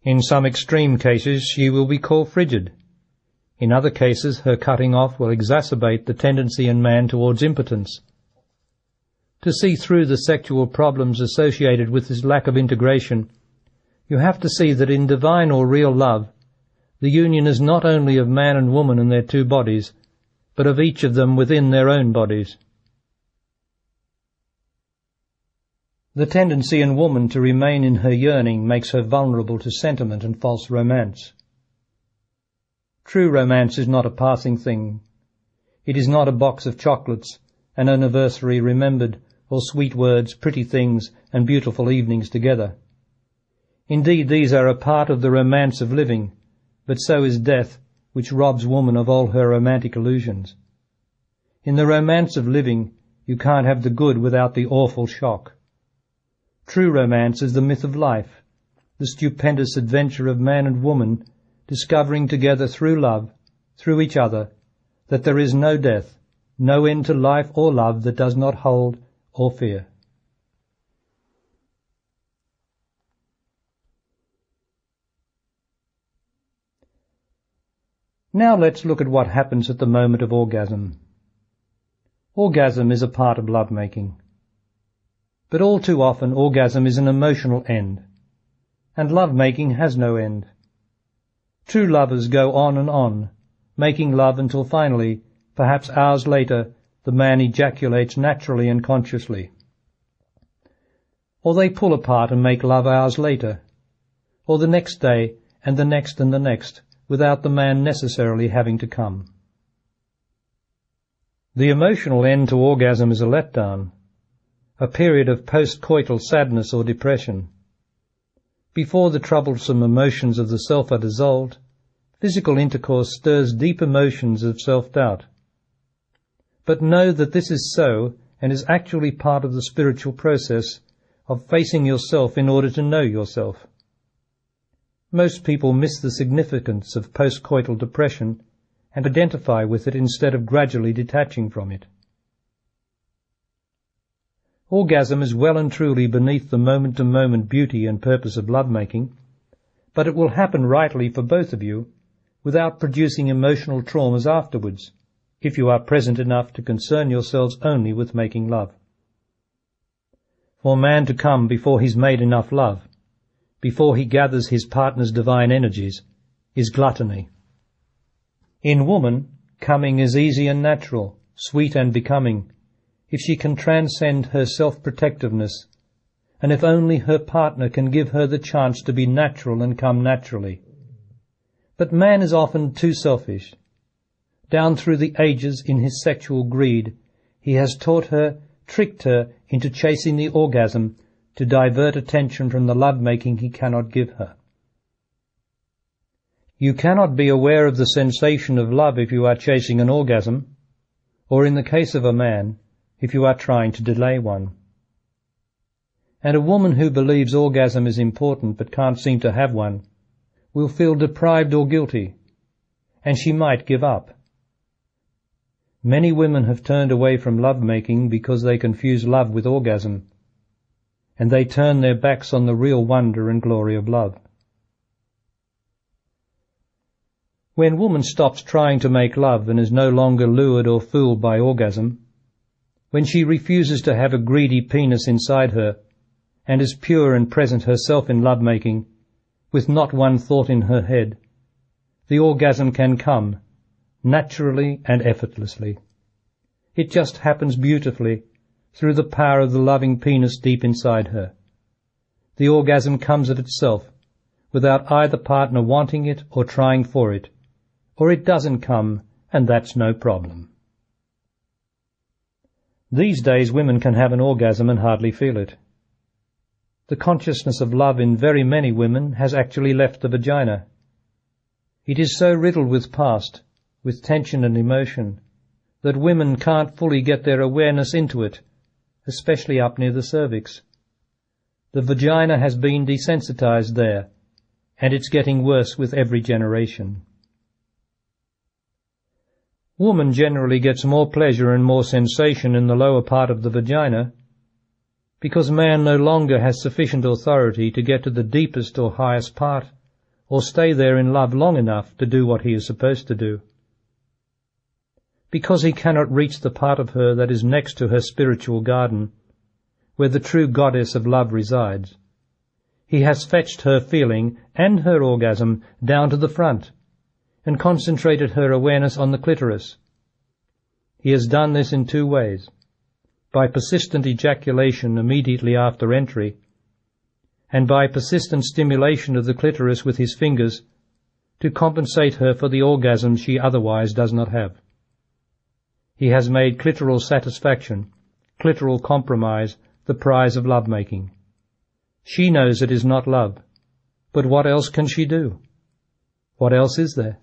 In some extreme cases she will be called frigid. In other cases her cutting off will exacerbate the tendency in man towards impotence. To see through the sexual problems associated with this lack of integration, you have to see that in divine or real love, the union is not only of man and woman in their two bodies, but of each of them within their own bodies. The tendency in woman to remain in her yearning makes her vulnerable to sentiment and false romance. True romance is not a passing thing. It is not a box of chocolates, an anniversary remembered, or sweet words, pretty things, and beautiful evenings together. Indeed, these are a part of the romance of living, but so is death, which robs woman of all her romantic illusions. In the romance of living, you can't have the good without the awful shock. True romance is the myth of life, the stupendous adventure of man and woman discovering together through love, through each other, that there is no death, no end to life or love that does not hold or fear. Now let's look at what happens at the moment of orgasm. Orgasm is a part of lovemaking. But all too often orgasm is an emotional end, and lovemaking has no end. True lovers go on, making love until finally, perhaps hours later, the man ejaculates naturally and consciously. Or they pull apart and make love hours later. or the next day, and the next and the next, without the man necessarily having to come. The emotional end to orgasm is a letdown, a period of post-coital sadness or depression. Before the troublesome emotions of the self are dissolved, physical intercourse stirs deep emotions of self-doubt. But know that this is so and is actually part of the spiritual process of facing yourself in order to know yourself. Most people miss the significance of post-coital depression and identify with it instead of gradually detaching from it. Orgasm is well and truly beneath the moment-to-moment beauty and purpose of lovemaking, but it will happen rightly for both of you without producing emotional traumas afterwards, if you are present enough to concern yourselves only with making love. For man to come before he's made enough love, before he gathers his partner's divine energies, is gluttony. In woman, coming is easy and natural, sweet and becoming, if she can transcend her self-protectiveness, and if only her partner can give her the chance to be natural and come naturally. But man is often too selfish. Down through the ages in his sexual greed, he has taught her, tricked her into chasing the orgasm to divert attention from the love-making he cannot give her. You cannot be aware of the sensation of love if you are chasing an orgasm, or in the case of a man, if you are trying to delay one. And a woman who believes orgasm is important but can't seem to have one will feel deprived or guilty, and she might give up. Many women have turned away from love-making because they confuse love with orgasm, and they turn their backs on the real wonder and glory of love. When woman stops trying to make love and is no longer lured or fooled by orgasm, when she refuses to have a greedy penis inside her, and is pure and present herself in lovemaking, with not one thought in her head, the orgasm can come, naturally and effortlessly. It just happens beautifully, through the power of the loving penis deep inside her. The orgasm comes of itself, without either partner wanting it or trying for it, or it doesn't come, and that's no problem. These days women can have an orgasm and hardly feel it. The consciousness of love in very many women has actually left the vagina. It is so riddled with past, with tension and emotion, that women can't fully get their awareness into it, especially up near the cervix. The vagina has been desensitized there, and it's getting worse with every generation. Woman generally gets more pleasure and more sensation in the lower part of the vagina because man no longer has sufficient authority to get to the deepest or highest part or stay there in love long enough to do what he is supposed to do. Because he cannot reach the part of her that is next to her spiritual garden, where the true goddess of love resides, he has fetched her feeling and her orgasm down to the front and concentrated her awareness on the clitoris. He has done this in two ways: by persistent ejaculation immediately after entry, and by persistent stimulation of the clitoris with his fingers to compensate her for the orgasm she otherwise does not have. He has made clitoral satisfaction, clitoral compromise, the prize of lovemaking. She knows it is not love, but what else can she do? What else is there?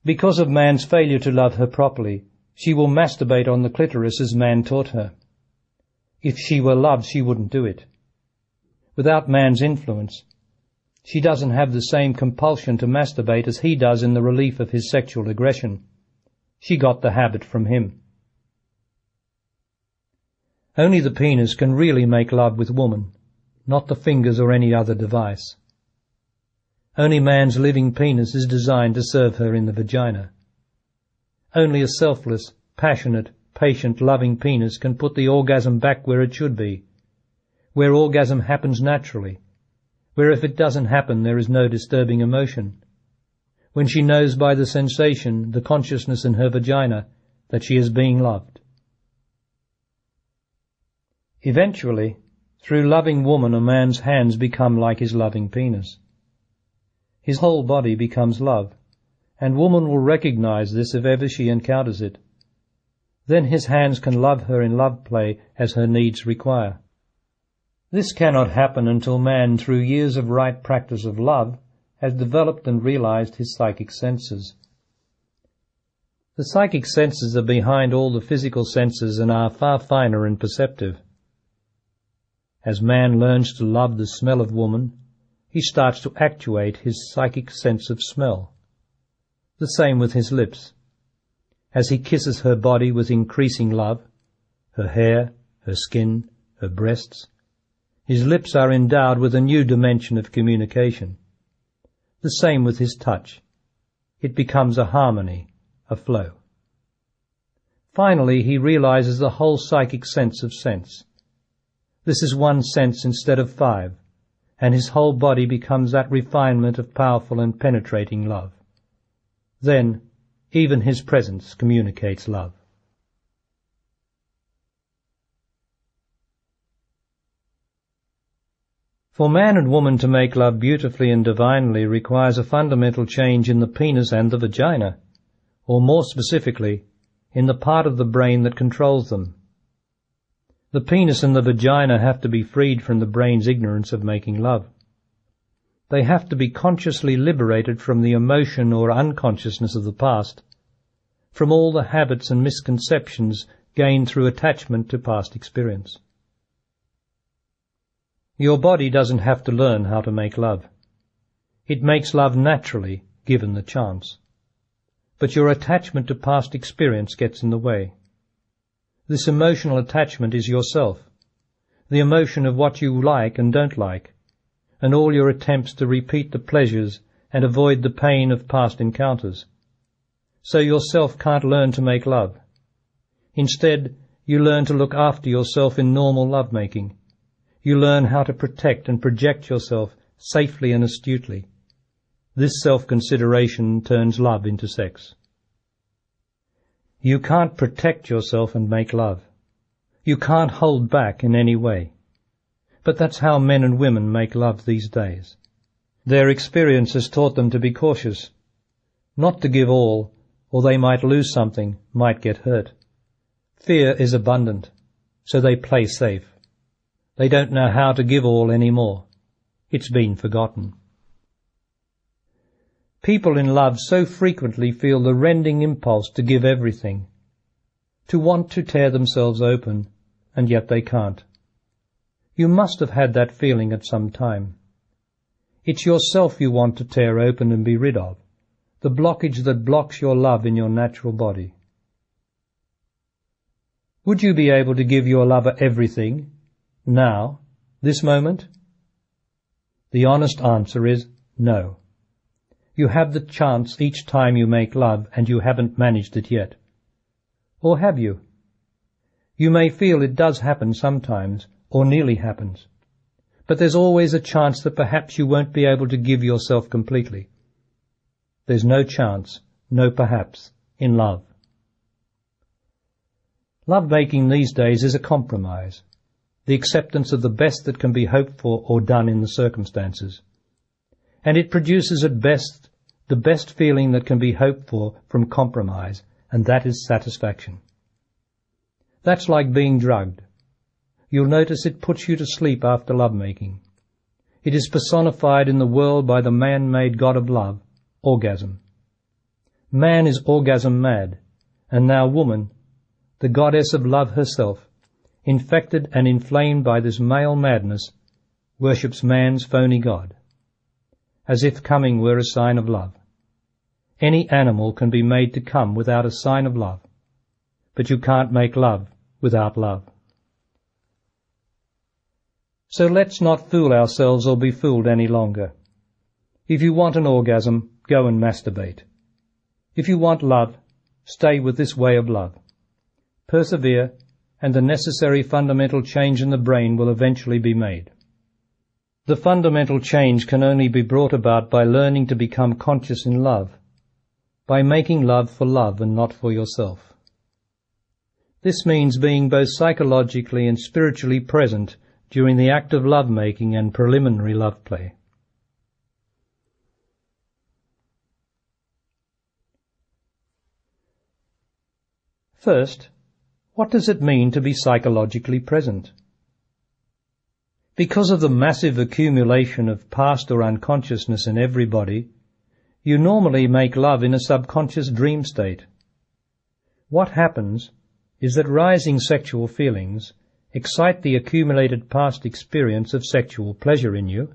Because of man's failure to love her properly, she will masturbate on the clitoris as man taught her. If she were loved, she wouldn't do it. Without man's influence, she doesn't have the same compulsion to masturbate as he does in the relief of his sexual aggression. She got the habit from him. Only the penis can really make love with woman, not the fingers or any other device. Only man's living penis is designed to serve her in the vagina. Only a selfless, passionate, patient, loving penis can put the orgasm back where it should be, where orgasm happens naturally, where if it doesn't happen there is no disturbing emotion, when she knows by the sensation, the consciousness in her vagina, that she is being loved. Eventually, Through loving woman, a man's hands become like his loving penis. His whole body becomes love, and woman will recognize this if ever she encounters it. Then his hands can love her in love play as her needs require. This cannot happen until man, through years of right practice of love, has developed and realized his psychic senses. The psychic senses are behind all the physical senses and are far finer and perceptive. As man learns to love the smell of woman, he starts to actuate his psychic sense of smell. The same with his lips. As he kisses her body with increasing love, her hair, her skin, her breasts, his lips are endowed with a new dimension of communication. The same with his touch. It becomes a harmony, a flow. Finally, he realizes the whole psychic sense of sense. This is one sense instead of 5, and his whole body becomes that refinement of powerful and penetrating love. Then, even his presence communicates love. For man and woman to make love beautifully and divinely requires a fundamental change in the penis and the vagina, or more specifically, in the part of the brain that controls them. The penis and the vagina have to be freed from the brain's ignorance of making love. They have to be consciously liberated from the emotion or unconsciousness of the past, from all the habits and misconceptions gained through attachment to past experience. Your body doesn't have to learn how to make love. It makes love naturally, given the chance. But your attachment to past experience gets in the way. This emotional attachment is yourself, the emotion of what you like and don't like, and all your attempts to repeat the pleasures and avoid the pain of past encounters. So yourself can't learn to make love. Instead, you learn to look after yourself in normal lovemaking. You learn how to protect and project yourself safely and astutely. This self-consideration turns love into sex. You can't protect yourself and make love. You can't hold back in any way. But that's how men and women make love these days. Their experience has taught them to be cautious, not to give all, or they might lose something, might get hurt. Fear is abundant, so they play safe. They don't know how to give all anymore. It's been forgotten. People in love so frequently feel the rending impulse to give everything, to want to tear themselves open, and yet they can't. You must have had that feeling at some time. It's yourself you want to tear open and be rid of, the blockage that blocks your love in your natural body. Would you be able to give your lover everything, now, this moment? The honest answer is no. You have the chance each time you make love, and you haven't managed it yet. Or have you? You may feel it does happen sometimes, or nearly happens. But there's always a chance that perhaps you won't be able to give yourself completely. There's no chance, no perhaps, in love. Love-making these days is a compromise, the acceptance of the best that can be hoped for or done in the circumstances. And it produces at best the best feeling that can be hoped for from compromise, and that is satisfaction. That's like being drugged. You'll notice it puts you to sleep after lovemaking. It is personified in the world by the man-made god of love, orgasm. Man is orgasm mad, and now woman, the goddess of love herself, infected and inflamed by this male madness, worships man's phony god, as if coming were a sign of love. Any animal can be made to come without a sign of love, but you can't make love without love. So let's not fool ourselves or be fooled any longer. If you want an orgasm, go and masturbate. If you want love, stay with this way of love. Persevere, and the necessary fundamental change in the brain will eventually be made. The fundamental change can only be brought about by learning to become conscious in love, by making love for love and not for yourself. This means being both psychologically and spiritually present during the act of love-making and preliminary love play. First, what does it mean to be psychologically present? Because of the massive accumulation of past or unconsciousness in everybody, you normally make love in a subconscious dream state. What happens is that rising sexual feelings excite the accumulated past experience of sexual pleasure in you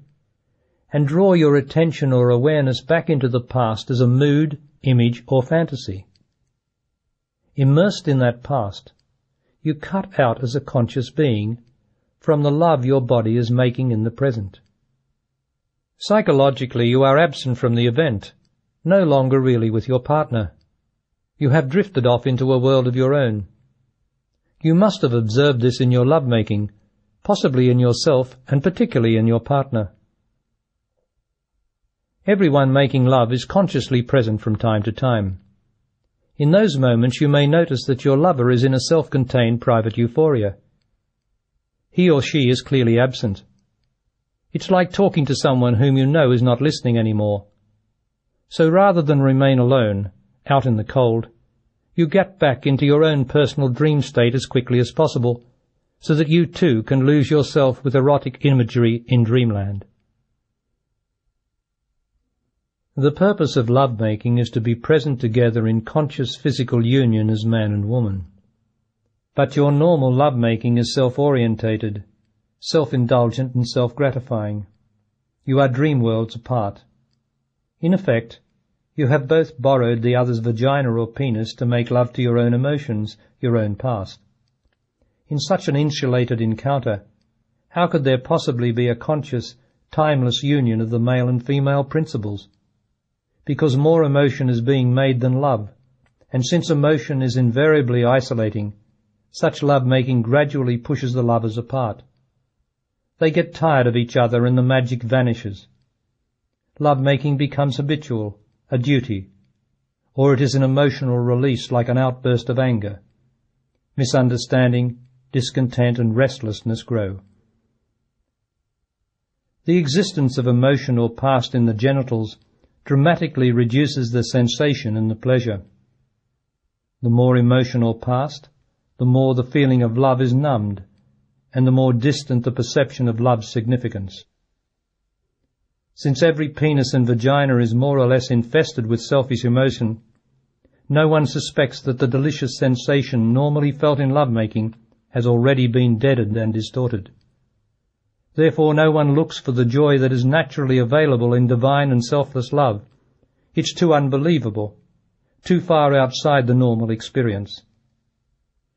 and draw your attention or awareness back into the past as a mood, image, or fantasy. Immersed in that past, you cut out as a conscious being from the love your body is making in the present. Psychologically, you are absent from the event, no longer really with your partner. You have drifted off into a world of your own. You must have observed this in your love-making, possibly in yourself and particularly in your partner. Everyone making love is consciously present from time to time. In those moments you may notice that your lover is in a self-contained private euphoria. He or she is clearly absent. It's like talking to someone whom you know is not listening anymore. So rather than remain alone, out in the cold, you get back into your own personal dream state as quickly as possible, so that you too can lose yourself with erotic imagery in dreamland. The purpose of love-making is to be present together in conscious physical union as man and woman. But your normal love-making is self-orientated, self-indulgent and self-gratifying. You are dream worlds apart. In effect, you have both borrowed the other's vagina or penis to make love to your own emotions, your own past. In such an insulated encounter, how could there possibly be a conscious, timeless union of the male and female principles? Because more emotion is being made than love, and since emotion is invariably isolating, such love-making gradually pushes the lovers apart. They get tired of each other and the magic vanishes. Love-making becomes habitual, a duty, or it is an emotional release like an outburst of anger. Misunderstanding, discontent and restlessness grow. The existence of emotion or past in the genitals dramatically reduces the sensation and the pleasure. The more emotion or past, the more the feeling of love is numbed, and the more distant the perception of love's significance. Since every penis and vagina is more or less infested with selfish emotion, no one suspects that the delicious sensation normally felt in lovemaking has already been deadened and distorted. Therefore no one looks for the joy that is naturally available in divine and selfless love. It's too unbelievable, too far outside the normal experience.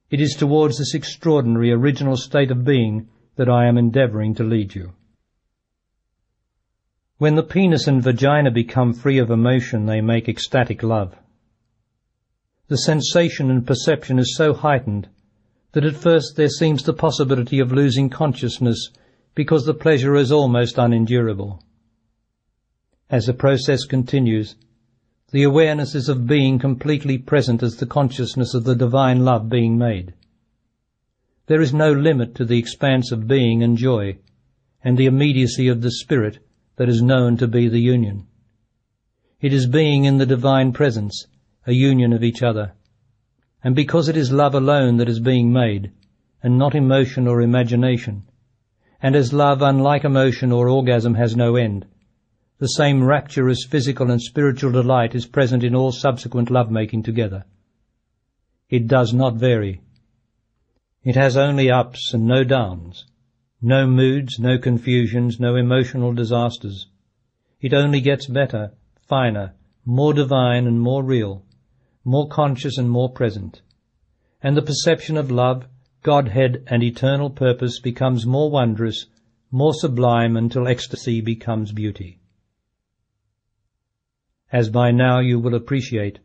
It is towards this extraordinary original state of being that I am endeavouring to lead you. When the penis and vagina become free of emotion, they make ecstatic love. The sensation and perception is so heightened that at first there seems the possibility of losing consciousness because the pleasure is almost unendurable. As the process continues, the awareness is of being completely present as the consciousness of the divine love being made. There is no limit to the expanse of being and joy, and the immediacy of the spirit that is known to be the union. It is being in the divine presence, a union of each other. And because it is love alone that is being made, and not emotion or imagination, and as love, unlike emotion or orgasm, has no end, the same rapturous physical and spiritual delight is present in all subsequent love-making together. It does not vary. It has only ups and no downs, no moods, no confusions, no emotional disasters. It only gets better, finer, more divine and more real, more conscious and more present. And the perception of love, Godhead and eternal purpose becomes more wondrous, more sublime until ecstasy becomes beauty. As by now you will appreciate,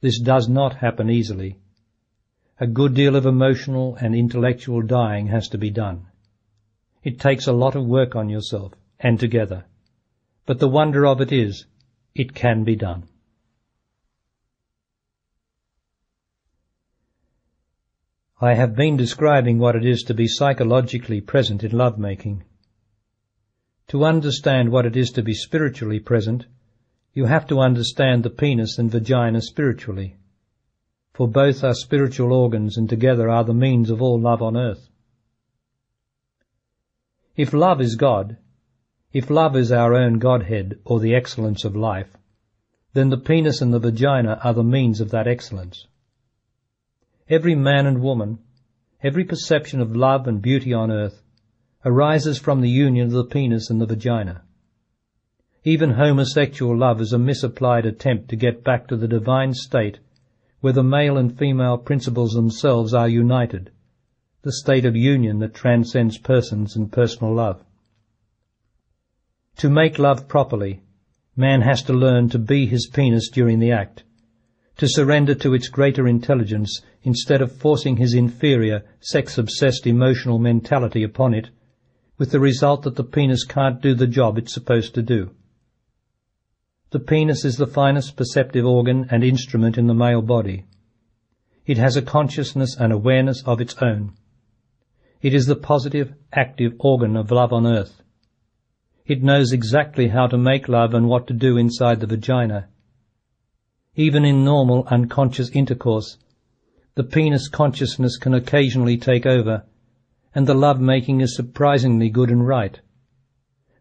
this does not happen easily. A good deal of emotional and intellectual dying has to be done. It takes a lot of work on yourself and together. But the wonder of it is, it can be done. I have been describing what it is to be psychologically present in lovemaking. To understand what it is to be spiritually present, you have to understand the penis and vagina spiritually, for both are spiritual organs and together are the means of all love on earth. If love is God, if love is our own Godhead or the excellence of life, then the penis and the vagina are the means of that excellence. Every man and woman, every perception of love and beauty on earth, arises from the union of the penis and the vagina. Even homosexual love is a misapplied attempt to get back to the divine state where the male and female principles themselves are united, the state of union that transcends persons and personal love. To make love properly, man has to learn to be his penis during the act, to surrender to its greater intelligence instead of forcing his inferior, sex-obsessed emotional mentality upon it, with the result that the penis can't do the job it's supposed to do. The penis is the finest perceptive organ and instrument in the male body. It has a consciousness and awareness of its own. It is the positive, active organ of love on earth. It knows exactly how to make love and what to do inside the vagina. Even in normal, unconscious intercourse, the penis consciousness can occasionally take over, and the love-making is surprisingly good and right.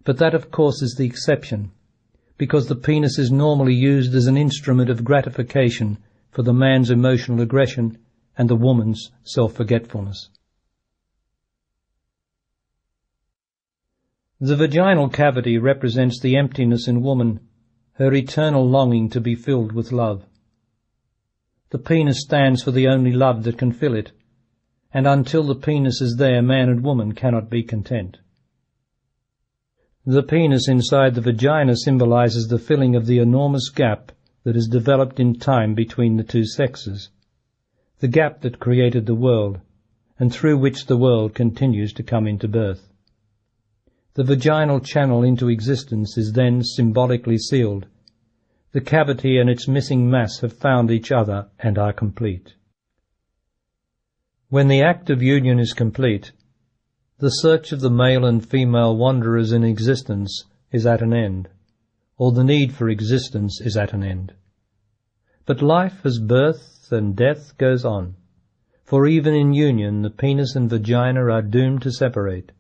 But that, of course, is the exception, because the penis is normally used as an instrument of gratification for the man's emotional aggression and the woman's self-forgetfulness. The vaginal cavity represents the emptiness in woman, her eternal longing to be filled with love. The penis stands for the only love that can fill it, and until the penis is there, man and woman cannot be content. The penis inside the vagina symbolizes the filling of the enormous gap that has developed in time between the two sexes, the gap that created the world, and through which the world continues to come into birth. The vaginal channel into existence is then symbolically sealed. The cavity and its missing mass have found each other and are complete. When the act of union is complete, the search of the male and female wanderers in existence is at an end, or the need for existence is at an end. But life as birth and death goes on, for even in union the penis and vagina are doomed to separate.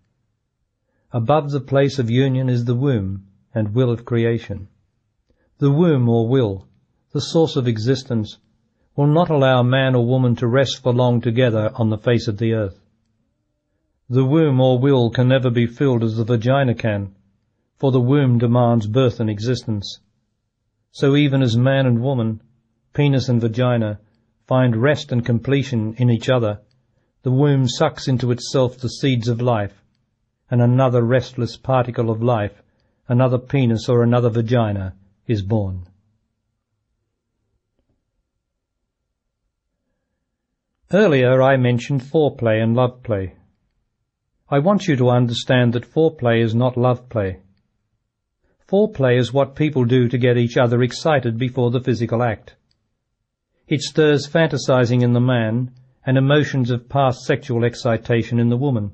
Above the place of union is the womb and will of creation. The womb or will, the source of existence, will not allow man or woman to rest for long together on the face of the earth. The womb or will can never be filled as the vagina can, for the womb demands birth and existence. So even as man and woman, penis and vagina, find rest and completion in each other, the womb sucks into itself the seeds of life, and another restless particle of life, another penis or another vagina, is born. Earlier I mentioned foreplay and love play. I want you to understand that foreplay is not love play. Foreplay is what people do to get each other excited before the physical act. It stirs fantasizing in the man and emotions of past sexual excitation in the woman.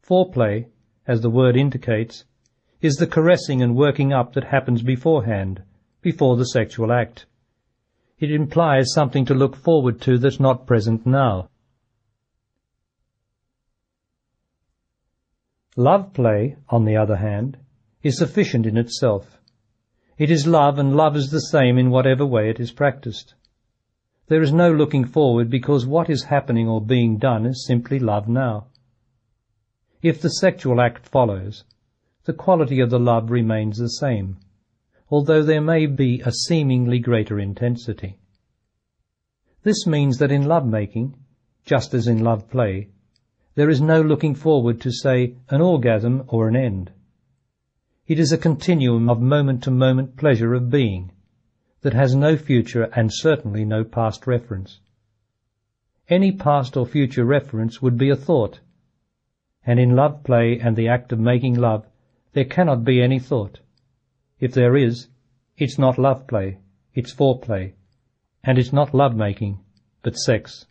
Foreplay, as the word indicates, is the caressing and working up that happens beforehand, before the sexual act. It implies something to look forward to that's not present now. Love play, on the other hand, is sufficient in itself. It is love, and love is the same in whatever way it is practiced. There is no looking forward because what is happening or being done is simply love now. If the sexual act follows, the quality of the love remains the same, although there may be a seemingly greater intensity. This means that in love-making, just as in love play, there is no looking forward to, say, an orgasm or an end. It is a continuum of moment-to-moment pleasure of being that has no future and certainly no past reference. Any past or future reference would be a thought, and in love play and the act of making love there cannot be any thought. If there is, it's not love play, it's foreplay, and it's not love-making, but sex.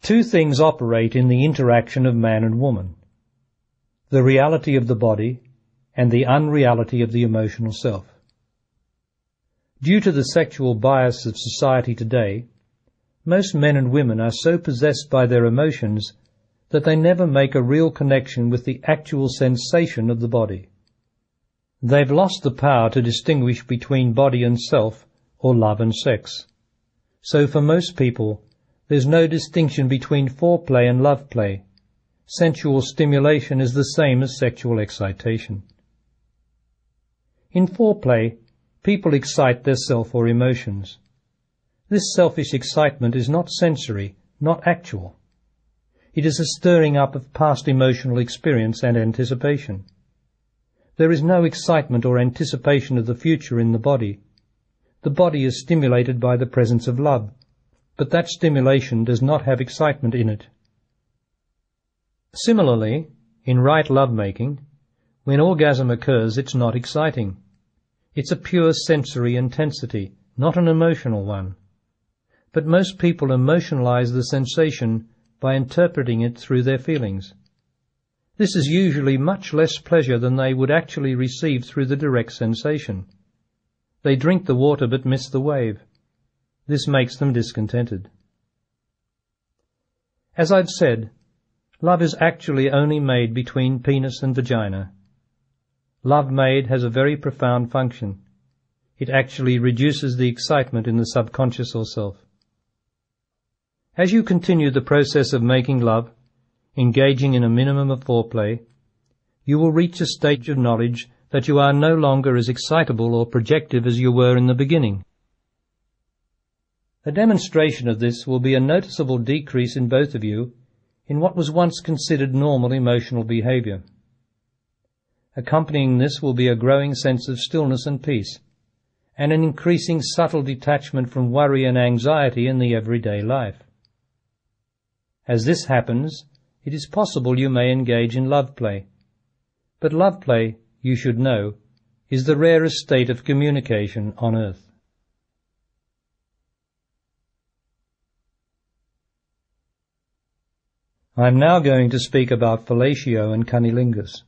Two things operate in the interaction of man and woman: the reality of the body and the unreality of the emotional self. Due to the sexual bias of society today, most men and women are so possessed by their emotions that they never make a real connection with the actual sensation of the body. They've lost the power to distinguish between body and self, or love and sex. So for most people, there's no distinction between foreplay and love play. Sensual stimulation is the same as sexual excitation. In foreplay, people excite their self or emotions. This selfish excitement is not sensory, not actual. It is a stirring up of past emotional experience and anticipation. There is no excitement or anticipation of the future in the body. The body is stimulated by the presence of love, but that stimulation does not have excitement in it. Similarly, in right lovemaking, when orgasm occurs, it's not exciting. It's a pure sensory intensity, not an emotional one. But most people emotionalize the sensation by interpreting it through their feelings. This is usually much less pleasure than they would actually receive through the direct sensation. They drink the water but miss the wave. This makes them discontented. As I've said, love is actually only made between penis and vagina. Love made has a very profound function. It actually reduces the excitement in the subconscious or self. As you continue the process of making love, engaging in a minimum of foreplay, you will reach a stage of knowledge that you are no longer as excitable or projective as you were in the beginning. A demonstration of this will be a noticeable decrease in both of you in what was once considered normal emotional behavior. Accompanying this will be a growing sense of stillness and peace, and an increasing subtle detachment from worry and anxiety in the everyday life. As this happens, it is possible you may engage in love play. But love play, you should know, is the rarest state of communication on earth. I am now going to speak about fellatio and cunnilingus.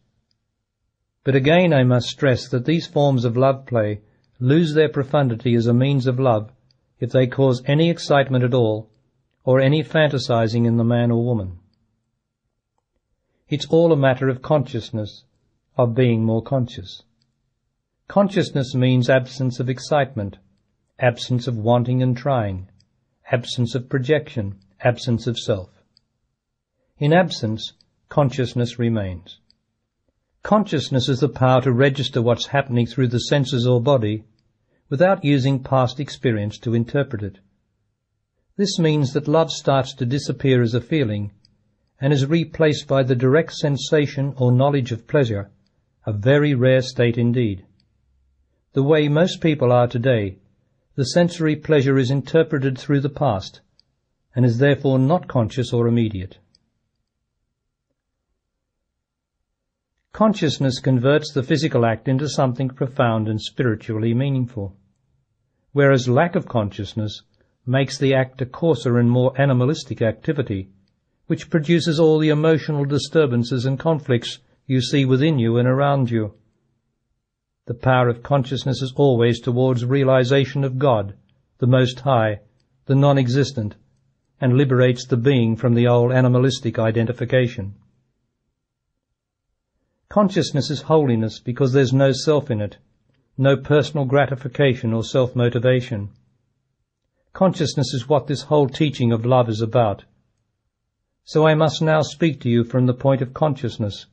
But again I must stress that these forms of love play lose their profundity as a means of love if they cause any excitement at all, or any fantasizing in the man or woman. It's all a matter of consciousness, of being more conscious. Consciousness means absence of excitement, absence of wanting and trying, absence of projection, absence of self. In absence, consciousness remains. Consciousness is the power to register what's happening through the senses or body without using past experience to interpret it. This means that love starts to disappear as a feeling and is replaced by the direct sensation or knowledge of pleasure, a very rare state indeed. The way most people are today, the sensory pleasure is interpreted through the past and is therefore not conscious or immediate. Consciousness converts the physical act into something profound and spiritually meaningful, whereas lack of consciousness makes the act a coarser and more animalistic activity, which produces all the emotional disturbances and conflicts you see within you and around you. The power of consciousness is always towards realization of God, the Most High, the non-existent, and liberates the being from the old animalistic identification. Consciousness is holiness because there's no self in it, no personal gratification or self-motivation. Consciousness is what this whole teaching of love is about. So I must now speak to you from the point of consciousness,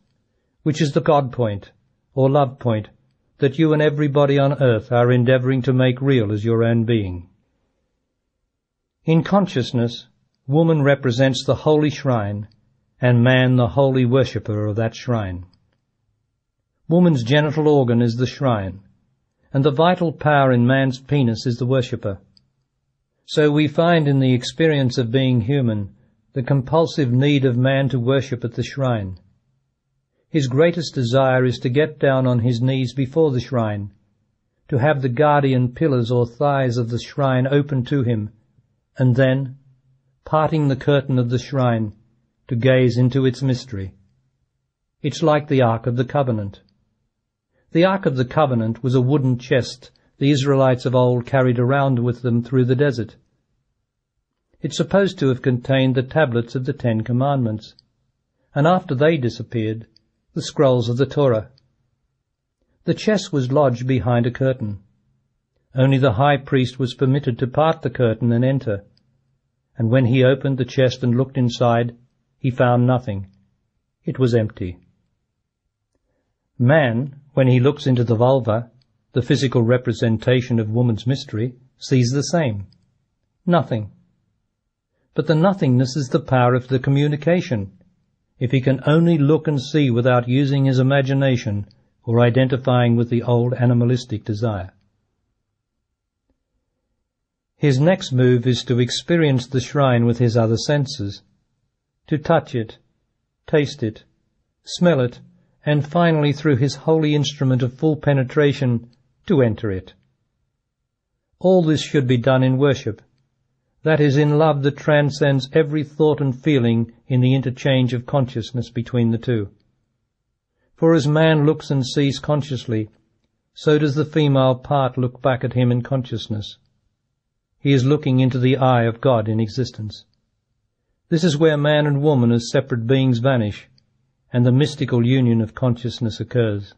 which is the God point, or love point, that you and everybody on earth are endeavoring to make real as your own being. In consciousness, woman represents the holy shrine, and man the holy worshipper of that shrine. Woman's genital organ is the shrine, and the vital power in man's penis is the worshipper. So we find in the experience of being human the compulsive need of man to worship at the shrine. His greatest desire is to get down on his knees before the shrine, to have the guardian pillars or thighs of the shrine open to him, and then, parting the curtain of the shrine to gaze into its mystery. It's like the Ark of the Covenant. The Ark of the Covenant was a wooden chest the Israelites of old carried around with them through the desert. It's supposed to have contained the tablets of the 10 Commandments, and after they disappeared, the scrolls of the Torah. The chest was lodged behind a curtain. Only the high priest was permitted to part the curtain and enter, and when he opened the chest and looked inside, he found nothing. It was empty. Man, when he looks into the vulva, the physical representation of woman's mystery, sees the same. Nothing. But the nothingness is the power of the communication, if he can only look and see without using his imagination or identifying with the old animalistic desire. His next move is to experience the shrine with his other senses, to touch it, taste it, smell it, and finally through his holy instrument of full penetration to enter it. All this should be done in worship, that is, in love that transcends every thought and feeling in the interchange of consciousness between the two. For as man looks and sees consciously, so does the female part look back at him in consciousness. He is looking into the eye of God in existence. This is where man and woman as separate beings vanish, and the mystical union of consciousness occurs.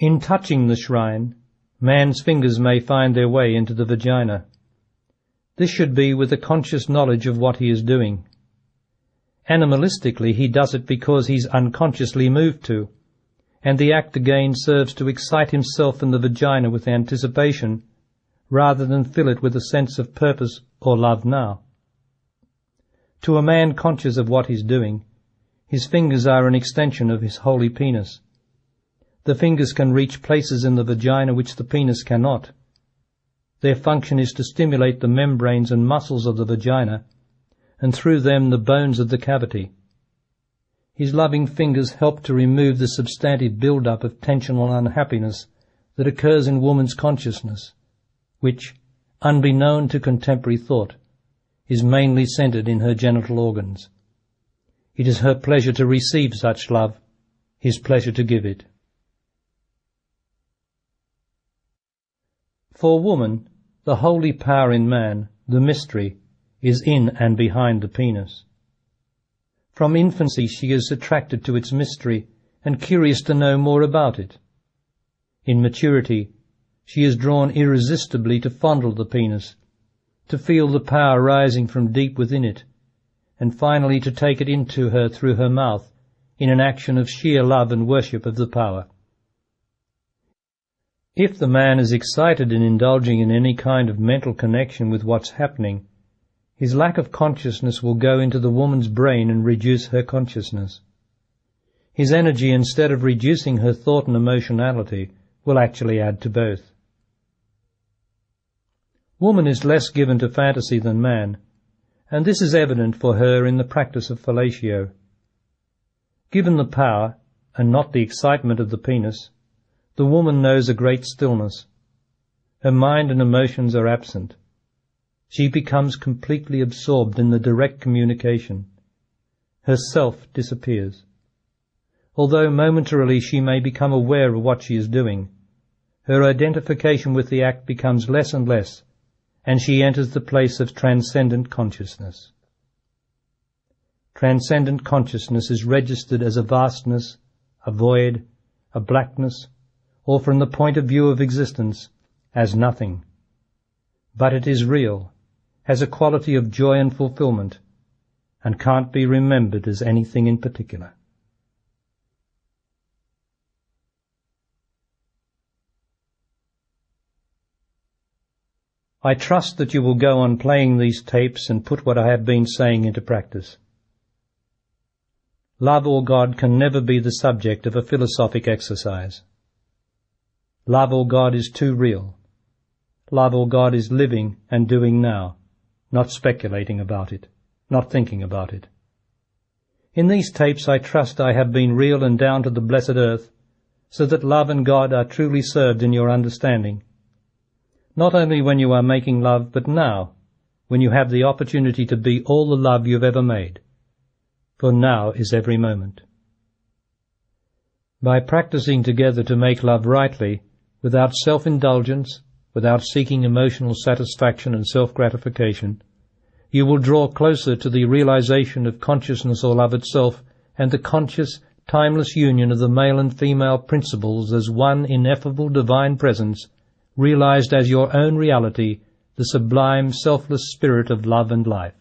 In touching the shrine, man's fingers may find their way into the vagina. This should be with a conscious knowledge of what he is doing. Animalistically, he does it because he's unconsciously moved to, and the act again serves to excite himself and the vagina with anticipation, rather than fill it with a sense of purpose or love now. To a man conscious of what he's doing, his fingers are an extension of his holy penis. The fingers can reach places in the vagina which the penis cannot. Their function is to stimulate the membranes and muscles of the vagina, and through them the bones of the cavity. His loving fingers help to remove the substantive build-up of tensional unhappiness that occurs in woman's consciousness, which, unbeknown to contemporary thought, is mainly centered in her genital organs. It is her pleasure to receive such love, his pleasure to give it. For woman, the holy power in man, the mystery, is in and behind the penis. From infancy she is attracted to its mystery and curious to know more about it. In maturity, she is drawn irresistibly to fondle the penis, to feel the power rising from deep within it, and finally to take it into her through her mouth in an action of sheer love and worship of the power. If the man is excited in indulging in any kind of mental connection with what's happening, his lack of consciousness will go into the woman's brain and reduce her consciousness. His energy, instead of reducing her thought and emotionality, will actually add to both. Woman is less given to fantasy than man, and this is evident for her in the practice of fellatio. Given the power, and not the excitement of the penis, the woman knows a great stillness. Her mind and emotions are absent. She becomes completely absorbed in the direct communication. Her self disappears. Although momentarily she may become aware of what she is doing, her identification with the act becomes less and less, and she enters the place of transcendent consciousness. Transcendent consciousness is registered as a vastness, a void, a blackness, or from the point of view of existence, as nothing. But it is real, has a quality of joy and fulfillment, and can't be remembered as anything in particular. I trust that you will go on playing these tapes and put what I have been saying into practice. Love or God can never be the subject of a philosophic exercise. Love or God is too real. Love or God is living and doing now, not speculating about it, not thinking about it. In these tapes I trust I have been real and down to the blessed earth, so that love and God are truly served in your understanding. not only when you are making love, but now, when you have the opportunity to be all the love you've ever made. For now is every moment. By practicing together to make love rightly, without self-indulgence, without seeking emotional satisfaction and self-gratification, you will draw closer to the realization of consciousness or love itself and the conscious, timeless union of the male and female principles as one ineffable divine presence, realized as your own reality, the sublime, selfless spirit of love and life.